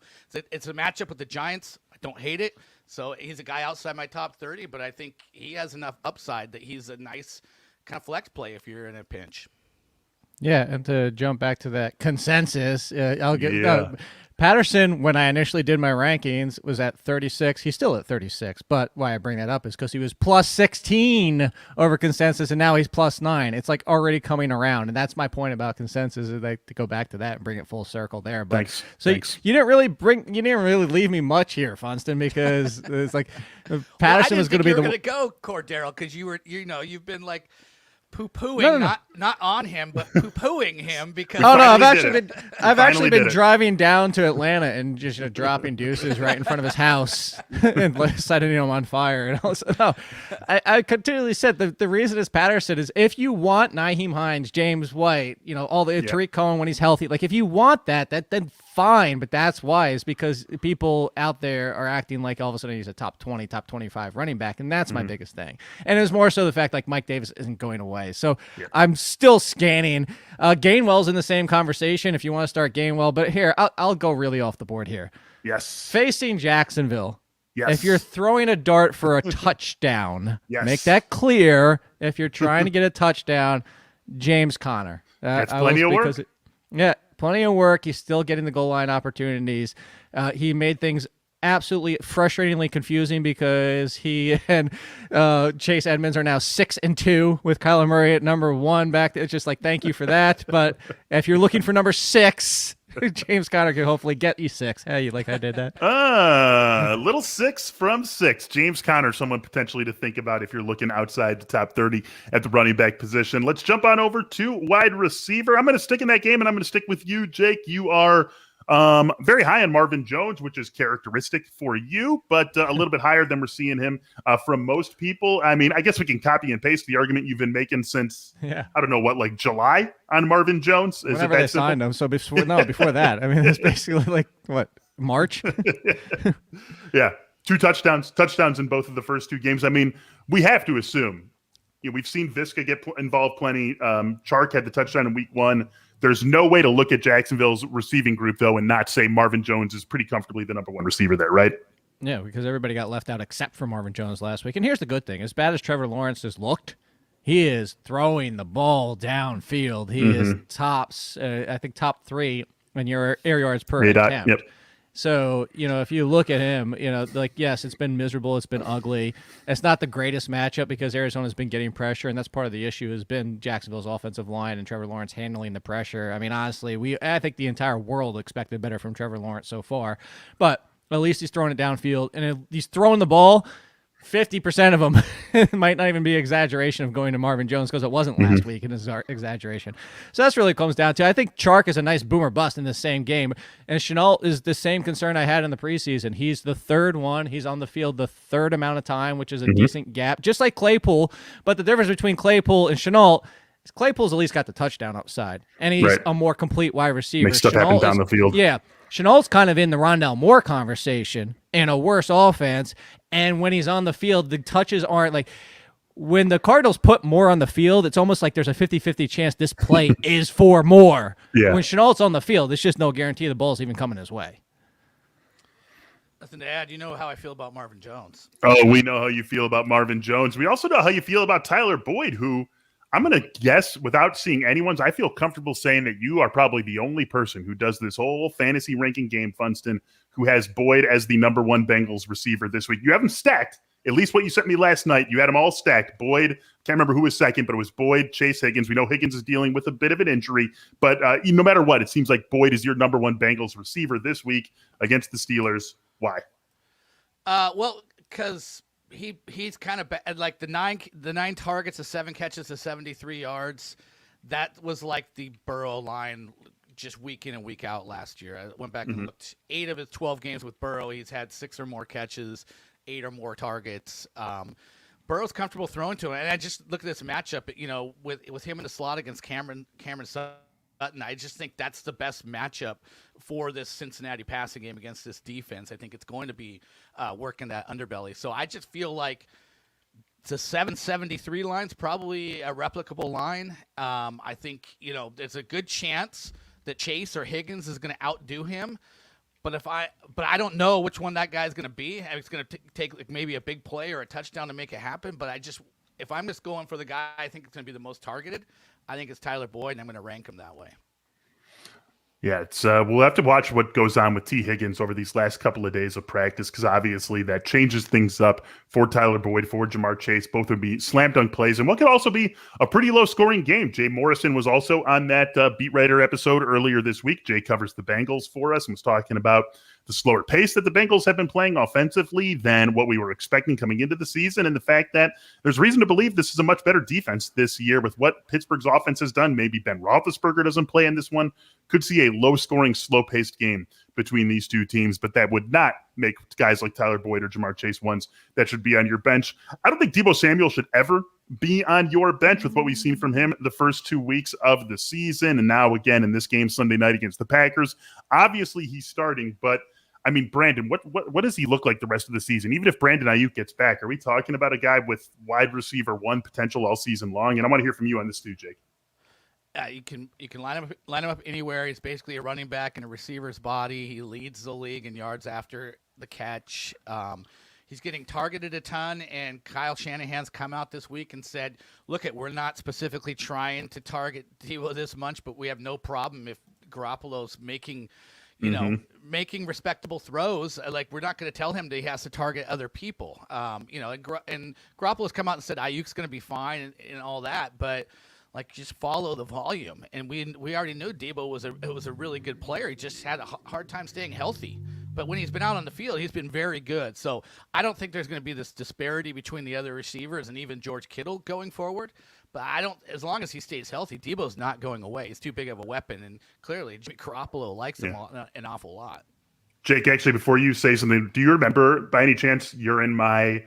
it's a matchup with the Giants. I don't hate it. So he's a guy outside my top 30, but I think he has enough upside that he's a nice kind of flex play if you're in a pinch. Yeah, and to jump back to that consensus, I'll get Yeah. Patterson, when I initially did my rankings, was at 36. He's still at 36, but why I bring that up is because he was plus 16 over consensus, and now he's plus 9. It's like already coming around, and that's my point about consensus. Is like to go back to that and bring it full circle there. But Thanks. so Thanks. you didn't really leave me much here, Funston, because it's like Patterson was going to be the. going to go Cordero because you've been like poo-pooing, No. not on him, but pooing him because. Oh no! finally I've actually been did it. driving down to Atlanta and just dropping deuces right in front of his house and setting him on fire. And also, no, I continually said the reason is Patterson is if you want Nyheim Hines, James White, all the Tariq Cohen when he's healthy, like if you want that then fine. But that's why is because people out there are acting like all of a sudden he's a top 20, top 25 running back, and that's my biggest thing. And it was more so the fact like Mike Davis isn't going away. So I'm still scanning. Gainwell's in the same conversation if you want to start Gainwell. But here, I'll go really off the board here. Yes. Facing Jacksonville, Yes. if you're throwing a dart for a touchdown, Yes. make that clear. If you're trying to get a touchdown, James Conner. That's plenty of work. Yeah, plenty of work. He's still getting the goal line opportunities. He made things absolutely frustratingly confusing because he and Chase Edmonds are now 6-2 with Kyler Murray at number 1 back there. It's just like, thank you for that. But if you're looking for number 6, James Conner can hopefully get you 6. Hey, you like I did that? Little 6 from 6. James Conner, someone potentially to think about if you're looking outside the top 30 at the running back position. Let's jump on over to wide receiver. I'm going to stick in that game, and I'm going to stick with you, Jake. You are very high on Marvin Jones, which is characteristic for you, but a little bit higher than we're seeing him from most people. I mean, I guess we can copy and paste the argument you've been making since, I don't know what, like July on Marvin Jones? Is Whenever it that they simple? signed him. So before that. I mean, it's basically like, what, March? Yeah. 2 touchdowns in both of the first 2 games. I mean, we have to assume, we've seen Visca get involved plenty. Chark had the touchdown in week 1. There's no way to look at Jacksonville's receiving group, though, and not say Marvin Jones is pretty comfortably the number 1 receiver there, right? Yeah, because everybody got left out except for Marvin Jones last week. And here's the good thing. As bad as Trevor Lawrence has looked, he is throwing the ball downfield. He is I think top 3 in your air yards per attempt. Yep. So, if you look at him, yes, it's been miserable. It's been ugly. It's not the greatest matchup because Arizona's been getting pressure, and that's part of the issue has been Jacksonville's offensive line and Trevor Lawrence handling the pressure. I mean, honestly, I think the entire world expected better from Trevor Lawrence so far. But at least he's throwing it downfield, and he's throwing the ball. 50% of them it might not even be exaggeration of going to Marvin Jones because it wasn't last week and it's exaggeration. So that's really comes down to. I think Chark is a nice boomer bust in the same game, and Shenault is the same concern I had in the preseason. He's the third one. He's on the field the third amount of time, which is a decent gap, just like Claypool. But the difference between Claypool and Shenault is Claypool's at least got the touchdown upside, and he's a more complete wide receiver. Makes stuff happen down the field. Yeah. Shenault's kind of in the Rondale Moore conversation in a worse offense, and when he's on the field, the touches aren't like when the Cardinals put Moore on the field, it's almost like there's a 50-50 chance this play is for Moore. Yeah. When Shenault's on the field, it's just no guarantee the ball's even coming his way. Nothing to add. You know how I feel about Marvin Jones. Oh, we know how you feel about Marvin Jones. We also know how you feel about Tyler Boyd, who I'm going to guess without seeing anyone's. I feel comfortable saying that you are probably the only person who does this whole fantasy ranking game, Funston, who has Boyd as the number 1 Bengals receiver this week. You have him stacked. At least what you sent me last night, you had them all stacked. Boyd, can't remember who was second, but it was Boyd, Chase Higgins. We know Higgins is dealing with a bit of an injury, but no matter what, it seems like Boyd is your number 1 Bengals receiver this week against the Steelers. Why? Well, because he's kind of like the nine targets, the 7 catches, the 73 yards. That was like the Burrow line just week in and week out last year. I went back and looked. 8 of his 12 games with Burrow, he's had 6 or more catches, 8 or more targets. Burrow's comfortable throwing to him, and I just look at this matchup. With him in the slot against Cameron Sutton, I just think that's the best matchup for this Cincinnati passing game against this defense. I think it's going to be working that underbelly. So I just feel like the 773 line's probably a replicable line. I think, there's a good chance that Chase or Higgins is going to outdo him. But I don't know which one that guy's going to be. It's going to take like maybe a big play or a touchdown to make it happen. But if I'm just going for the guy I think it's going to be the most targeted, I think it's Tyler Boyd, and I'm going to rank him that way. Yeah, it's we'll have to watch what goes on with T. Higgins over these last couple of days of practice, because obviously that changes things up for Tyler Boyd, for Jamar Chase. Both would be slam dunk plays, and what could also be a pretty low scoring game. Jay Morrison was also on that beat writer episode earlier this week. Jay covers the Bengals for us and was talking about the slower pace that the Bengals have been playing offensively than what we were expecting coming into the season, and the fact that there's reason to believe this is a much better defense this year with what Pittsburgh's offense has done. Maybe Ben Roethlisberger doesn't play in this one. Could see a low-scoring, slow-paced game between these two teams, but that would not make guys like Tyler Boyd or Jamar Chase ones that should be on your bench. I don't think Deebo Samuel should ever be on your bench with what we've seen from him the first 2 weeks of the season, and now again in this game Sunday night against the Packers. Obviously he's starting, but I mean, Brandon, what does he look like the rest of the season? Even if Brandon Ayuk gets back, are we talking about a guy with wide receiver one potential all season long? And I want to hear from you on this too, Jake. You can line him up anywhere. He's basically a running back in a receiver's body. He leads the league in yards after the catch. He's getting targeted a ton, and Kyle Shanahan's come out this week and said, look, we're not specifically trying to target Deebo this much, but we have no problem if Garoppolo's making – making respectable throws. Like, we're not going to tell him that he has to target other people. And Garoppolo's come out and said Ayuk's going to be fine and all that, but like, just follow the volume. And we already knew Deebo was a really good player. He just had a hard time staying healthy. But when he's been out on the field, he's been very good. So I don't think there's going to be this disparity between the other receivers and even George Kittle going forward. But as long as he stays healthy, Deebo's not going away. He's too big of a weapon, and clearly Jimmy Garoppolo likes him an awful lot. Jake, actually, before you say something, do you remember by any chance you're in my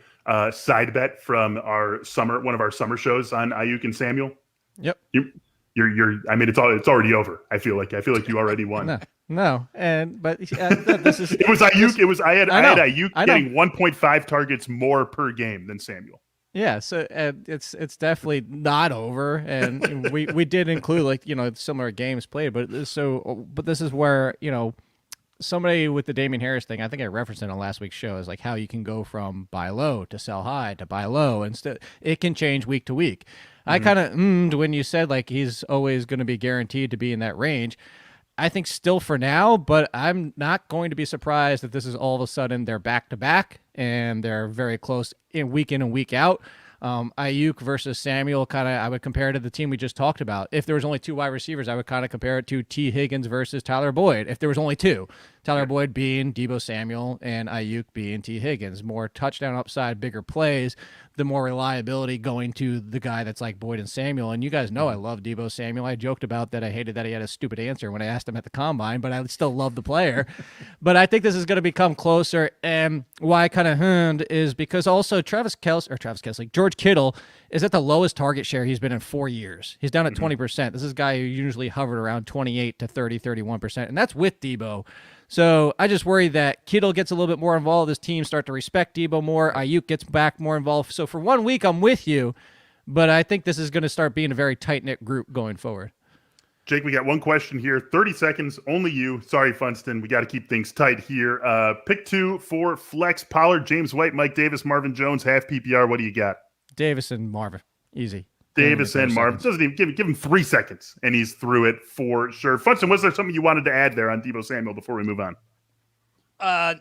side bet from one of our summer shows on Ayuk and Samuel? Yep. You're. I mean, it's already over. I feel like you already won. No, but this is. It was Ayuk. I had Ayuk getting 1.5 targets more per game than Samuel. Yeah, so it's definitely not over, and we did include similar games played, but this is where somebody with the Damian Harris thing, I think I referenced it on last week's show, is like how you can go from buy low to sell high to buy low, and it can change week to week. I kind of when you said like he's always going to be guaranteed to be in that range. I think still for now, but I'm not going to be surprised if this is all of a sudden they're back-to-back and they're very close in and week out. Ayuk versus Samuel, I would compare to the team we just talked about. If there was only two wide receivers, I would kind of compare it to T. Higgins versus Tyler Boyd. If there was only two, Tyler Boyd being Deebo Samuel and Ayuk being T. Higgins. More touchdown upside, bigger plays, the more reliability going to the guy that's like Boyd and Samuel. And you guys know I love Deebo Samuel. I joked about that I hated that he had a stupid answer when I asked him at the combine, but I still love the player. But I think this is going to become closer. And why I kind of hummed is because also George Kittle is at the lowest target share he's been in 4 years. He's down at 20%. This is a guy who usually hovered around 28 to 30, 31%, and that's with Deebo. So I just worry that Kittle gets a little bit more involved. This team start to respect Deebo more. Ayuk gets back more involved. So for 1 week, I'm with you, but I think this is going to start being a very tight-knit group going forward. Jake, we got one question here. 30 seconds, only you. Sorry, Funston. We got to keep things tight here. Pick two for flex: Pollard, James White, Mike Davis, Marvin Jones, half PPR. What do you got? Davis and Marvin. Easy. Davis and Marvin. Doesn't even give him 3 seconds, and he's through it for sure. Funston, was there something you wanted to add there on Deebo Samuel before we move on?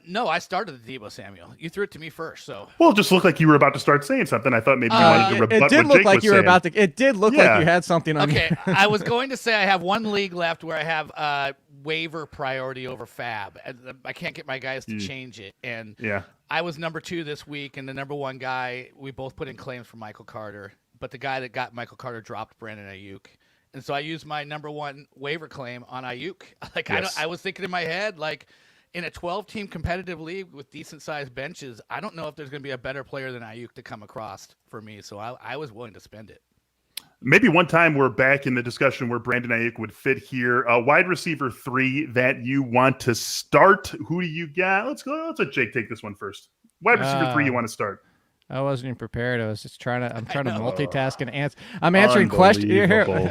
No, I started the Deebo Samuel. You threw it to me first, so. Well, it just looked like you were about to start saying something. I thought maybe you wanted to rebut what Jake was saying. It did look like you were about to. It did look like you had something on. Okay, I was going to say I have one league left where I have waiver priority over Fab. I can't get my guys to change it, and I was number 2 this week, and the number 1 guy we both put in claims for Michael Carter, but the guy that got Michael Carter dropped Brandon Ayuk. And so I used my number 1 waiver claim on Ayuk. I was thinking in my head, like, in a 12-team competitive league with decent-sized benches, I don't know if there's going to be a better player than Ayuk to come across for me. So I was willing to spend it. Maybe one time we're back in the discussion where Brandon Ayuk would fit here. Wide receiver 3 that you want to start. Who do you got? Let's let Jake take this one first. Wide receiver 3 you want to start. I wasn't even prepared. I was just trying to multitask and answer. I'm answering questions.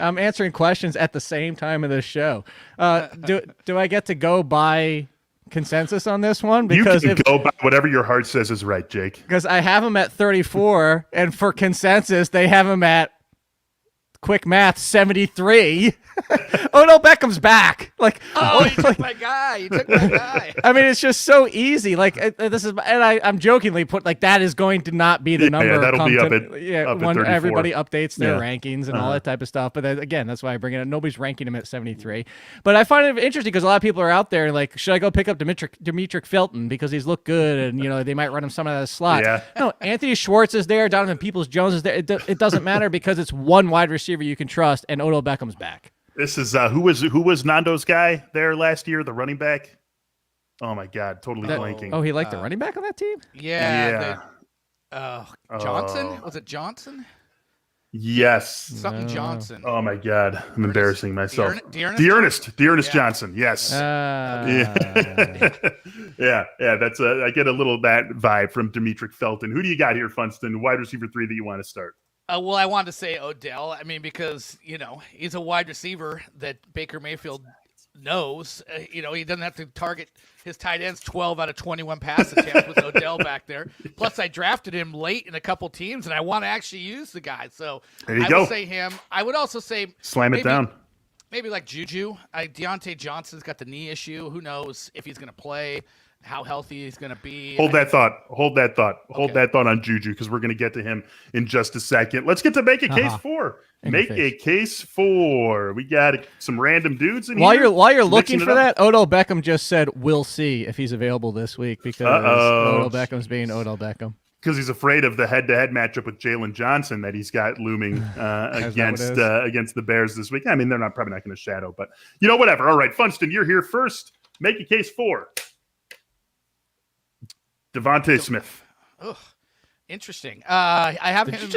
I'm answering questions at the same time of the show. Do I get to go by consensus on this one? You Because can go by whatever your heart says is right, Jake. Because I have him at 34, and for consensus, they have him at quick math 73. Odell Beckham's back. Like, you took my guy. You took my guy. I mean, it's just so easy. Like, this is, and I'm jokingly put like that is going to not be the number. Yeah, that'll be up at when 34. everybody updates their rankings and all that type of stuff. But then, again, that's why I bring it up. Nobody's ranking him at 73. But I find it interesting because a lot of people are out there like, should I go pick up Demetric Felton because he's looked good and they might run him some of the slot. Yeah. No, Anthony Schwartz is there. Donovan Peoples-Jones is there. It doesn't matter because it's one wide receiver you can trust, and Odell Beckham's back. This is who was Nando's guy there last year, the running back? Oh my God, totally blanking. Oh, he liked the running back on that team? Yeah. Johnson? Was it Johnson? Yes. Something Johnson. Oh my God, I'm embarrassing myself. Dearness Johnson. Yes. Yeah. Yeah. That's I get a little that vibe from Demetric Felton. Who do you got here, Funston? Wide receiver 3 that you want to start? Well, I wanted to say Odell. I mean, because, he's a wide receiver that Baker Mayfield knows. He doesn't have to target his tight ends 12 out of 21 pass attempts with Odell back there. Plus, I drafted him late in a couple teams, and I want to actually use the guy. So I would say him. I would also say slam it down. Maybe like Juju. Deontay Johnson's got the knee issue. Who knows if he's going to play, how healthy he's going to be. Hold that thought on Juju because we're going to get to him in just a second. Let's get to make a case for. Make a case for. We got some random dudes in here. While you're looking for that, Odell Beckham just said, we'll see if he's available this week because Odell Beckham's being Odell Beckham. Because he's afraid of the head-to-head matchup with Jalen Johnson that he's got looming against the Bears this week. I mean, they're probably not going to shadow, but whatever. All right, Funston, you're here first. Make a case for Javonte Smith. Ugh, interesting. I have him in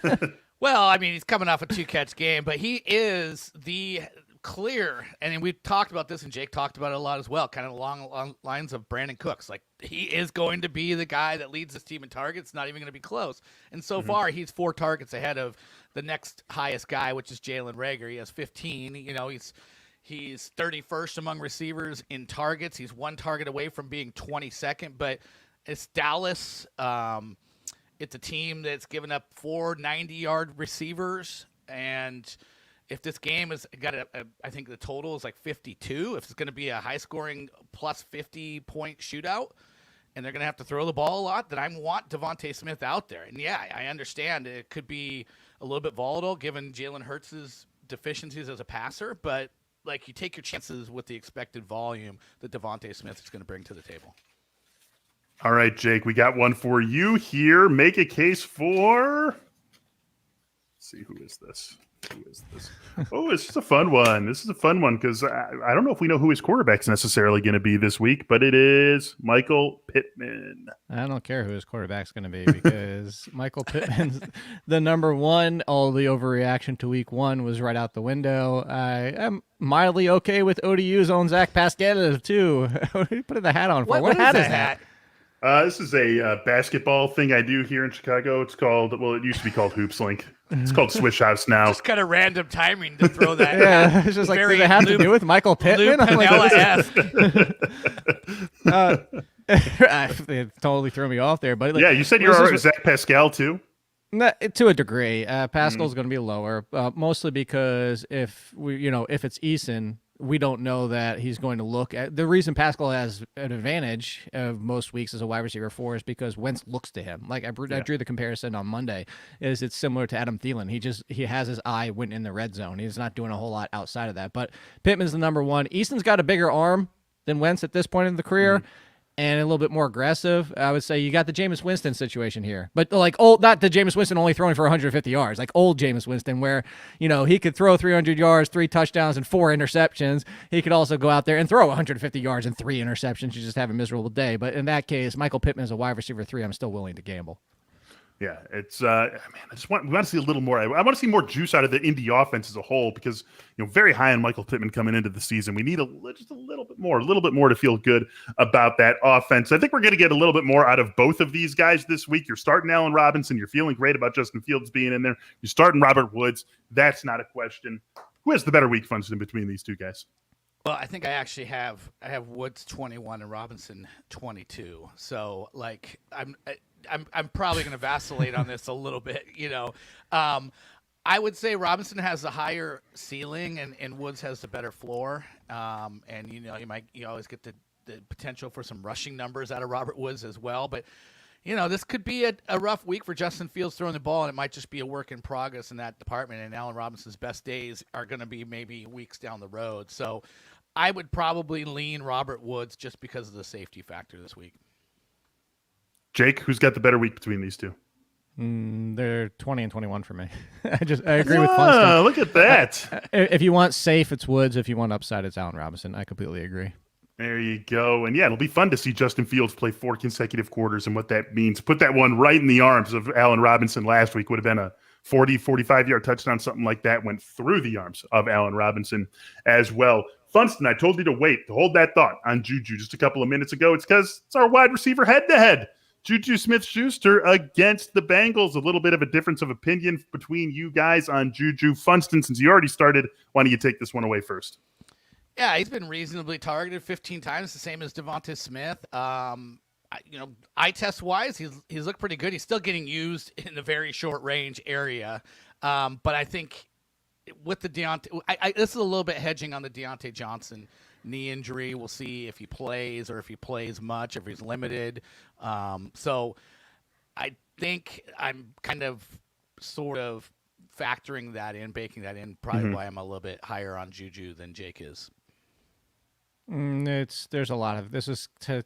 my. Well, I mean, he's coming off a 2-catch game, but he is the clear, and we've talked about this, and Jake talked about it a lot as well, kind of along lines of Brandon Cooks. Like, he is going to be the guy that leads this team in targets, not even going to be close. And so far, he's 4 targets ahead of the next highest guy, which is Jalen Reagor. He has 15. He's 31st among receivers in targets. He's 1 target away from being 22nd, but it's Dallas. It's a team that's given up 4 90-yard receivers, and if this game has got I think the total is like 52. If it's going to be a high-scoring plus 50-point shootout, and they're going to have to throw the ball a lot, then I want Devontae Smith out there. And yeah, I understand it could be a little bit volatile given Jalen Hurts' deficiencies as a passer, but you take your chances with the expected volume that Devontae Smith is going to bring to the table. All right, Jake, we got one for you here. Make a case for. Let's see, who is this? Oh, this is a fun one. This is a fun one because I don't know if we know who his quarterback's necessarily going to be this week, but it is Michael Pittman. I don't care who his quarterback's going to be because Michael Pittman's the number one. All the overreaction to week 1 was right out the window. I am mildly okay with ODU's own Zach Pascal, too. What are you putting the hat on for? What hat is that? This is a basketball thing I do here in Chicago. It's called, it used to be called Hoops Link. It's called Swish House now. Just kind of random timing to throw that. Yeah, it's just like, does it have to do with Michael Pittman? It totally threw me off there. But you said you're Zach Pascal too? To a degree. Pascal's going to be lower, mostly because if it's Eason, we don't know that he's going to look at the reason Pascal has an advantage of most weeks as a wide receiver 4 is because Wentz looks to him. Like I drew the comparison on Monday is it's similar to Adam Thielen. He has his eye went in the red zone. He's not doing a whole lot outside of that, but Pittman's the number 1. Easton's got a bigger arm than Wentz at this point in the career. And a little bit more aggressive. I would say you got the Jameis Winston situation here. But not the Jameis Winston only throwing for 150 yards, like old Jameis Winston where, he could throw 300 yards, 3 touchdowns, and 4 interceptions. He could also go out there and throw 150 yards and 3 interceptions. You just have a miserable day. But in that case, Michael Pittman is a wide receiver 3. I'm still willing to gamble. Yeah, it's we want to see a little more. I want to see more juice out of the Indy offense as a whole because very high on Michael Pittman coming into the season. We need just a little bit more to feel good about that offense. I think we're going to get a little bit more out of both of these guys this week. You're starting Allen Robinson. You're feeling great about Justin Fields being in there. You're starting Robert Woods. That's not a question. Who has the better week, Funston, between these two guys? Well, I think I actually have Woods 21 and Robinson 22. So like I'm probably going to vacillate on this a little bit, I would say Robinson has the higher ceiling and Woods has the better floor. And you always get the potential for some rushing numbers out of Robert Woods as well, but this could be a rough week for Justin Fields throwing the ball, and it might just be a work in progress in that department. And Allen Robinson's best days are going to be maybe weeks down the road. So I would probably lean Robert Woods just because of the safety factor this week. Jake, who's got the better week between these two? They're 20 and 21 for me. I agree with Funston. Look at that. If you want safe, it's Woods. If you want upside, it's Allen Robinson. I completely agree. There you go. And yeah, it'll be fun to see Justin Fields play 4 consecutive quarters and what that means. Put that one right in the arms of Allen Robinson last week. Would have been a 40, 45-yard touchdown, something like that. Went through the arms of Allen Robinson as well. Funston, I told you to wait, to hold that thought on Juju just a couple of minutes ago. It's because it's our wide receiver head-to-head. Juju Smith-Schuster against the Bengals. A little bit of a difference of opinion between you guys on Juju. Funston, since you already started, why don't you take this one away first? Yeah, he's been reasonably targeted 15 times, the same as Devonta Smith. Eye test wise, he's looked pretty good. He's still getting used in the very short range area, but I think with the Deontay, this is a little bit hedging on the Deontay Johnson knee injury. We'll see if he plays or if he plays much, if he's limited. So I think I'm kind of sort of factoring that in, baking that in. Probably why I'm a little bit higher on Juju than Jake is. There's a lot of this is to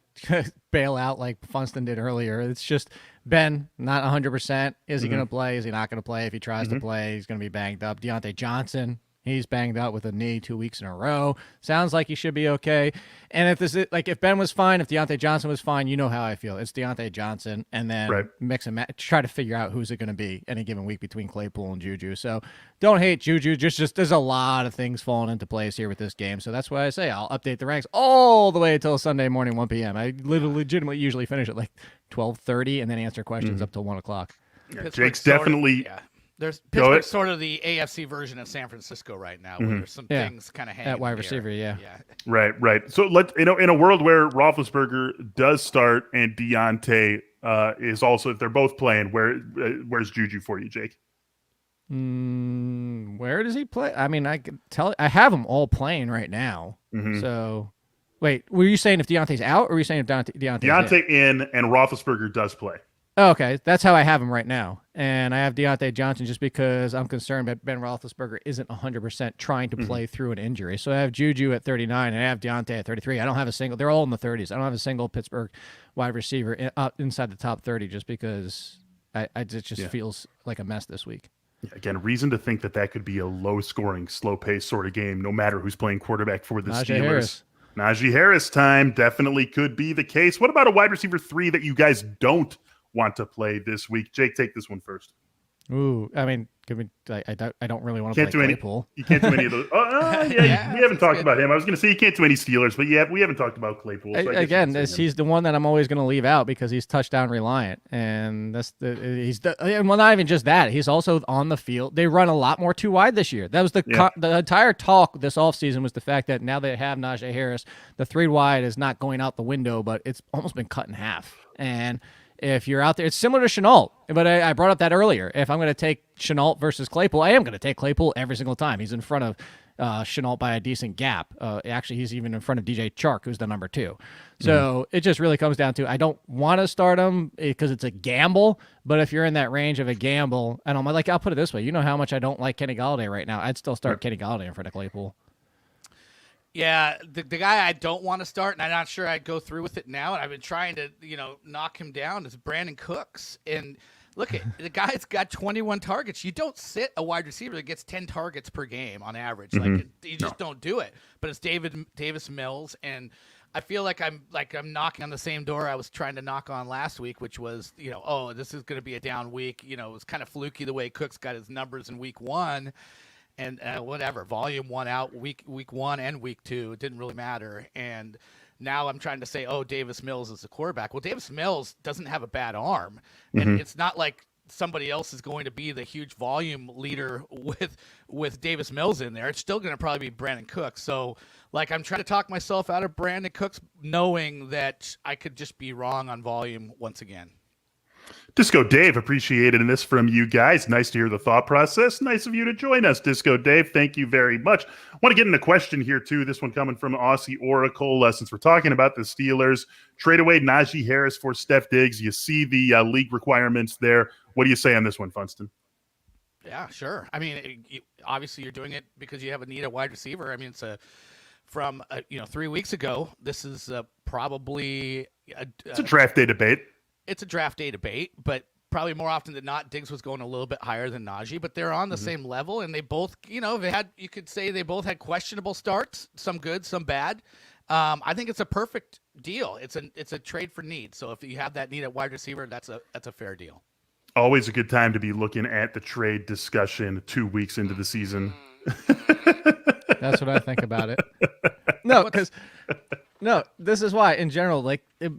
bail out like Funston did earlier. It's just Ben not 100%. Is he going to play? Is he not going to play? If he tries to play, he's going to be banged up. Deontay Johnson, he's banged up with a knee 2 weeks in a row. Sounds like he should be okay. And if Ben was fine, if Deontay Johnson was fine, you know how I feel. It's Deontay Johnson, and then mix and match, try to figure out who's it going to be any given week between Claypool and Juju. So don't hate Juju. Just there's a lot of things falling into place here with this game. So that's why I say I'll update the ranks all the way until Sunday morning, 1 p.m. I legitimately usually finish at like 12:30 and then answer questions up till 1 o'clock. Yeah, Jake's definitely. There's Pittsburgh's sort of the AFC version of San Francisco right now, where there's some things kind of hanging at wide receiver. Yeah. Right. So in a world where Roethlisberger does start and Deontay is also, if they're both playing, where's Juju for you, Jake? Where does he play? I mean, I can tell. I have them all playing right now. So, wait, were you saying if Deontay's out, or were you saying if Deontay's in and Roethlisberger does play? Oh, okay, that's how I have him right now. And I have Deontay Johnson just because I'm concerned that Ben Roethlisberger isn't 100% trying to play through an injury. So I have Juju at 39 and I have Deontay at 33. I don't have a single. They're all in the 30s. I don't have a single Pittsburgh wide receiver inside the top 30 just because it just feels like a mess this week. Again, reason to think that could be a low-scoring, slow-paced sort of game, no matter who's playing quarterback for the Steelers. Najee Harris time definitely could be the case. What about a wide receiver 3 that you guys don't want to play this week? Jake, take this one first. Ooh, I mean, I don't really want to play Claypool. You can't do any of those. We haven't talked about him. I was going to say you can't do any Steelers, but we haven't talked about Claypool. So he's the one that I'm always going to leave out because he's touchdown reliant, and well, not even just that. He's also on the field. They run a lot more 2 wide this year. That was the entire talk this offseason was the fact that now they have Najee Harris, the 3 wide is not going out the window, but it's almost been cut in half. And if you're out there, it's similar to Shenault, but I brought up that earlier. If I'm going to take Shenault versus Claypool, I am going to take Claypool every single time. He's in front of Shenault by a decent gap. Actually, he's even in front of DJ Chark, who's the number 2. So it just really comes down to I don't want to start him because it's a gamble, but if you're in that range of a gamble, and I'll put it this way. You know how much I don't like Kenny Golladay right now. I'd still start Kenny Golladay in front of Claypool. Yeah, the guy I don't want to start, and I'm not sure I'd go through with it now, and I've been trying to, knock him down, is Brandon Cooks. And look, the guy's got 21 targets. You don't sit a wide receiver that gets 10 targets per game on average. You just don't do it. But it's Davis Mills, and I feel like I'm knocking on the same door I was trying to knock on last week, which was, this is going to be a down week. It was kind of fluky the way Cooks got his numbers in week 1. And whatever, volume 1 out, week 1 and week 2, it didn't really matter. And now I'm trying to say, Davis Mills is the quarterback. Well, Davis Mills doesn't have a bad arm, and it's not like somebody else is going to be the huge volume leader with Davis Mills in there. It's still going to probably be Brandon Cooks. So, like, I'm trying to talk myself out of Brandon Cooks, knowing that I could just be wrong on volume once again. Disco Dave, appreciated this from you guys. Nice to hear the thought process. Nice of you to join us, Disco Dave. Thank you very much. I want to get in a question here, too. This one coming from Aussie Oracle. Since we're talking about the Steelers, trade away Najee Harris for Steph Diggs. You see the league requirements there. What do you say on this one, Funston? Yeah, sure. I mean, obviously you're doing it because you have a need at wide receiver. I mean, it's from 3 weeks ago. This is probably it's a draft day debate. It's a draft day debate, but probably more often than not, Diggs was going a little bit higher than Najee, but they're on the same level, and they both, you could say they both had questionable starts, some good, some bad. I think it's a perfect deal. It's a trade for need. So if you have that need at wide receiver, that's a fair deal. Always a good time to be looking at the trade discussion 2 weeks into the season. That's what I think about it. No, this is why, in general,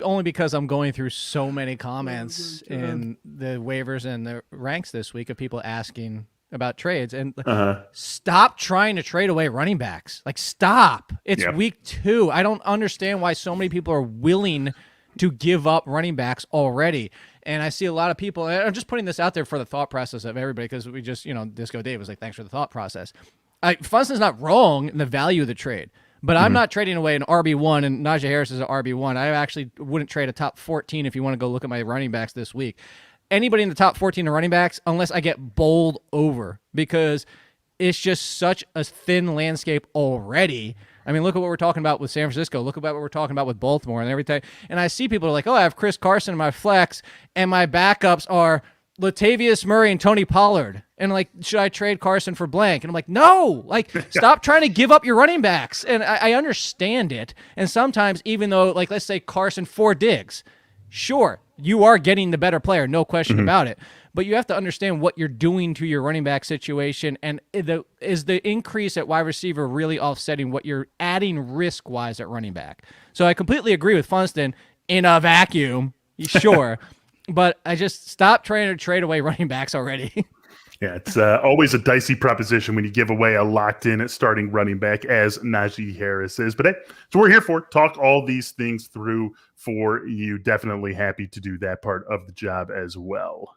only because I'm going through so many comments in the waivers and the ranks this week of people asking about trades. And stop trying to trade away running backs. Stop. It's week 2. I don't understand why so many people are willing to give up running backs already. And I see a lot of people, and I'm just putting this out there for the thought process of everybody, because we just, Disco Dave was like, thanks for the thought process. Funston's not wrong in the value of the trade. But I'm not trading away an RB1, and Najee Harris is an RB1. I actually wouldn't trade a top 14 if you want to go look at my running backs this week. Anybody in the top 14 of running backs, unless I get bowled over, because it's just such a thin landscape already. I mean, look at what we're talking about with San Francisco. Look at what we're talking about with Baltimore and everything. And I see people are like, I have Chris Carson in my flex, and my backups are Latavius Murray and Tony Pollard. And should I trade Carson for blank? And I'm like, no, stop trying to give up your running backs. And I understand it. And sometimes, even though, let's say Carson for Diggs, sure, you are getting the better player, no question about it. But you have to understand what you're doing to your running back situation. And is the increase at wide receiver really offsetting what you're adding risk-wise at running back? So I completely agree with Funston in a vacuum, sure. But I just stop trying to trade away running backs already. Yeah, it's always a dicey proposition when you give away a locked-in starting running back as Najee Harris is. But hey, so we're here for talk all these things through for you. Definitely happy to do that part of the job as well.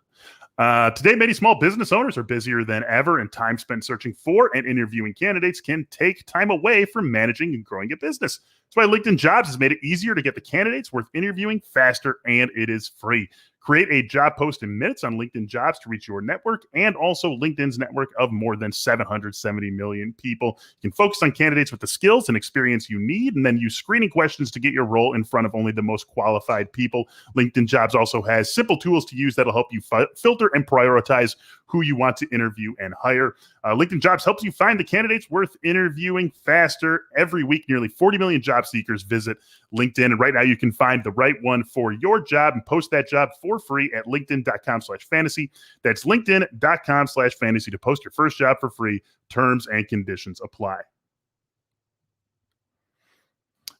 Today, many small business owners are busier than ever, and time spent searching for and interviewing candidates can take time away from managing and growing a business. That's why LinkedIn Jobs has made it easier to get the candidates worth interviewing faster, and it is free. Create a job post in minutes on LinkedIn Jobs to reach your network and also LinkedIn's network of more than 770 million people. You can focus on candidates with the skills and experience you need, and then use screening questions to get your role in front of only the most qualified people. LinkedIn Jobs also has simple tools to use that'll help you filter and prioritize who you want to interview and hire. LinkedIn Jobs helps you find the candidates worth interviewing faster. Every week, nearly 40 million job seekers visit LinkedIn. And right now, you can find the right one for your job and post that job for free at linkedin.com/fantasy. That's linkedin.com/fantasy to post your first job for free. Terms and conditions apply.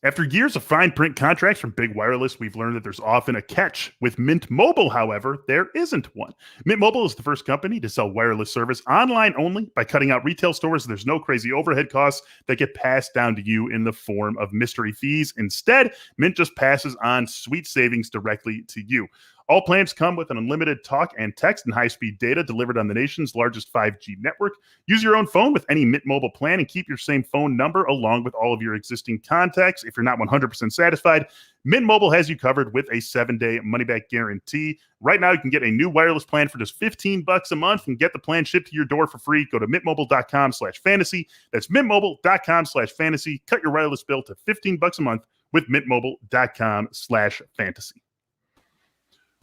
After years of fine print contracts from big wireless, we've learned that there's often a catch. With Mint Mobile, however, there isn't one. Mint Mobile is the first company to sell wireless service online only. By cutting out retail stores, there's no crazy overhead costs that get passed down to you in the form of mystery fees. Instead, Mint just passes on sweet savings directly to you. All plans come with an unlimited talk and text and high-speed data delivered on the nation's largest 5G network. Use your own phone with any Mint Mobile plan and keep your same phone number along with all of your existing contacts. If you're not 100% satisfied, Mint Mobile has you covered with a 7-day money-back guarantee. Right now, you can get a new wireless plan for just $15 a month and get the plan shipped to your door for free. Go to mintmobile.com/fantasy. That's mintmobile.com/fantasy. Cut your wireless bill to $15 a month with mintmobile.com/fantasy.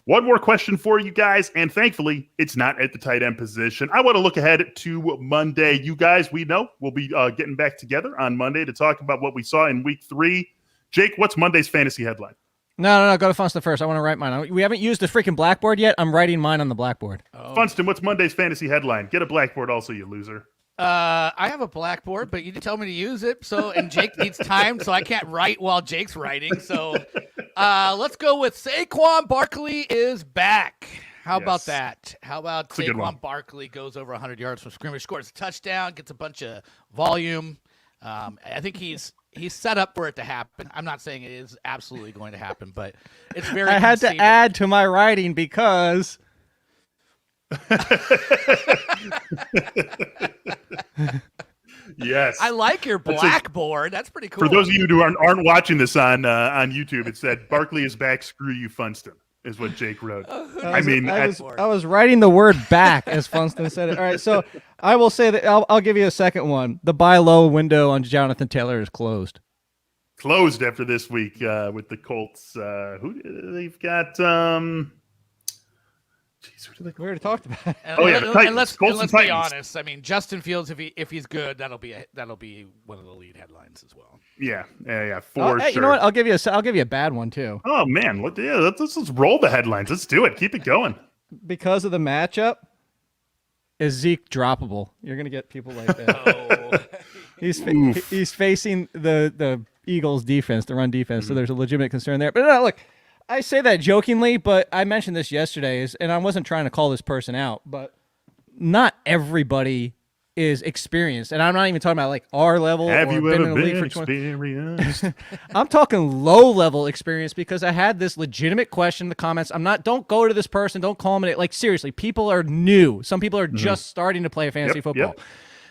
One more question for you guys, and thankfully, it's not at the tight end position. I want to look ahead to Monday. You guys, we know we'll be getting back together on Monday to talk about what we saw in Week 3. Jake, what's Monday's fantasy headline? No, go to Funston first. I want to write mine. We haven't used the freaking blackboard yet. I'm writing mine on the blackboard. Oh. Funston, what's Monday's fantasy headline? Get a blackboard also, you loser. I have a blackboard, but you didn't tell me to use it. And Jake needs time, so I can't write while Jake's writing. So let's go with Saquon Barkley is back. How about Yes. that? How about That's a good one. Saquon Barkley goes over 100 yards from scrimmage, scores a touchdown, gets a bunch of volume. I think he's set up for it to happen. I'm not saying it is absolutely going to happen, but it's very. I had to conceivable. add to my writing because Yes. I like your blackboard. That's pretty cool. For those of you who aren't watching this on YouTube, it said Barkley is back. Screw you, Funston, is what Jake wrote. I was writing the word back as Funston said it. All right, so I will say that I'll give you a second one. The buy low window on Jonathan Taylor is closed. Closed after this week with the Colts. Who they've got? Jeez, who do they? We already talked about it. And let's Colts and be Titans. honest. I mean, Justin Fields, if he's good, that'll be one of the lead headlines as well. Yeah, for Oh, sure. hey, you know what? I'll give you a bad one too. Oh man, let's roll the headlines. Let's do it. Keep it going. Because of the matchup, is Zeke droppable? You're gonna get people like that. Oh. He's facing the Eagles defense, the run defense, so there's a legitimate concern there. But no, look, I say that jokingly, but I mentioned this yesterday, and I wasn't trying to call this person out, but not everybody is experienced, and I'm not even talking about like our level. Have or you been ever in the league been for 20 experienced? I'm talking low level experience because I had this legitimate question in the comments. Don't go to this person, don't call them. Like seriously, people are new. Some people are just starting to play fantasy football. Yep.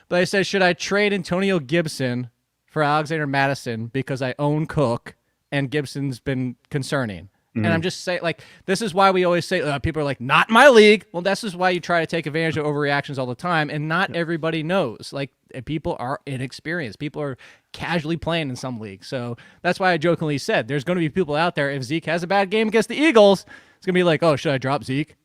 But I said, should I trade Antonio Gibson for Alexander Madison because I own Cook and Gibson's been concerning? And I'm just saying, like, this is why we always say, people are like, not in my league. Well, this is why you try to take advantage of overreactions all the time, and not everybody knows. Like, people are inexperienced. People are casually playing in some leagues. So that's why I jokingly said there's going to be people out there, if Zeke has a bad game against the Eagles, it's going to be like, oh, should I drop Zeke?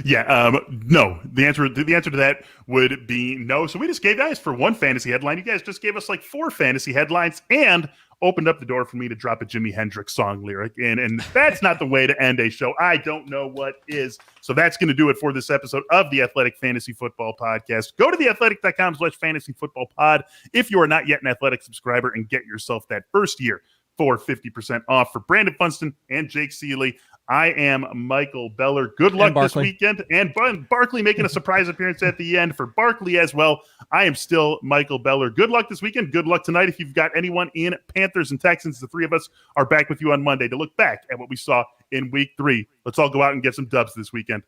Yeah, no. The answer to that would be no. So we just gave guys for one fantasy headline. You guys just gave us like 4 fantasy headlines and opened up the door for me to drop a Jimi Hendrix song lyric in. And that's not the way to end a show. I don't know what is. So that's going to do it for this episode of the Athletic Fantasy Football Podcast. Go to theathletic.com/fantasyfootballpod if you are not yet an Athletic subscriber and get yourself that first year for 50% off. For Brandon Funston and Jake Seeley, I am Michael Beller. Good luck this weekend. And Barkley making a surprise appearance at the end for Barkley as well. I am still Michael Beller. Good luck this weekend. Good luck tonight. If you've got anyone in Panthers and Texans, the 3 of us are back with you on Monday to look back at what we saw in week 3. Let's all go out and get some dubs this weekend.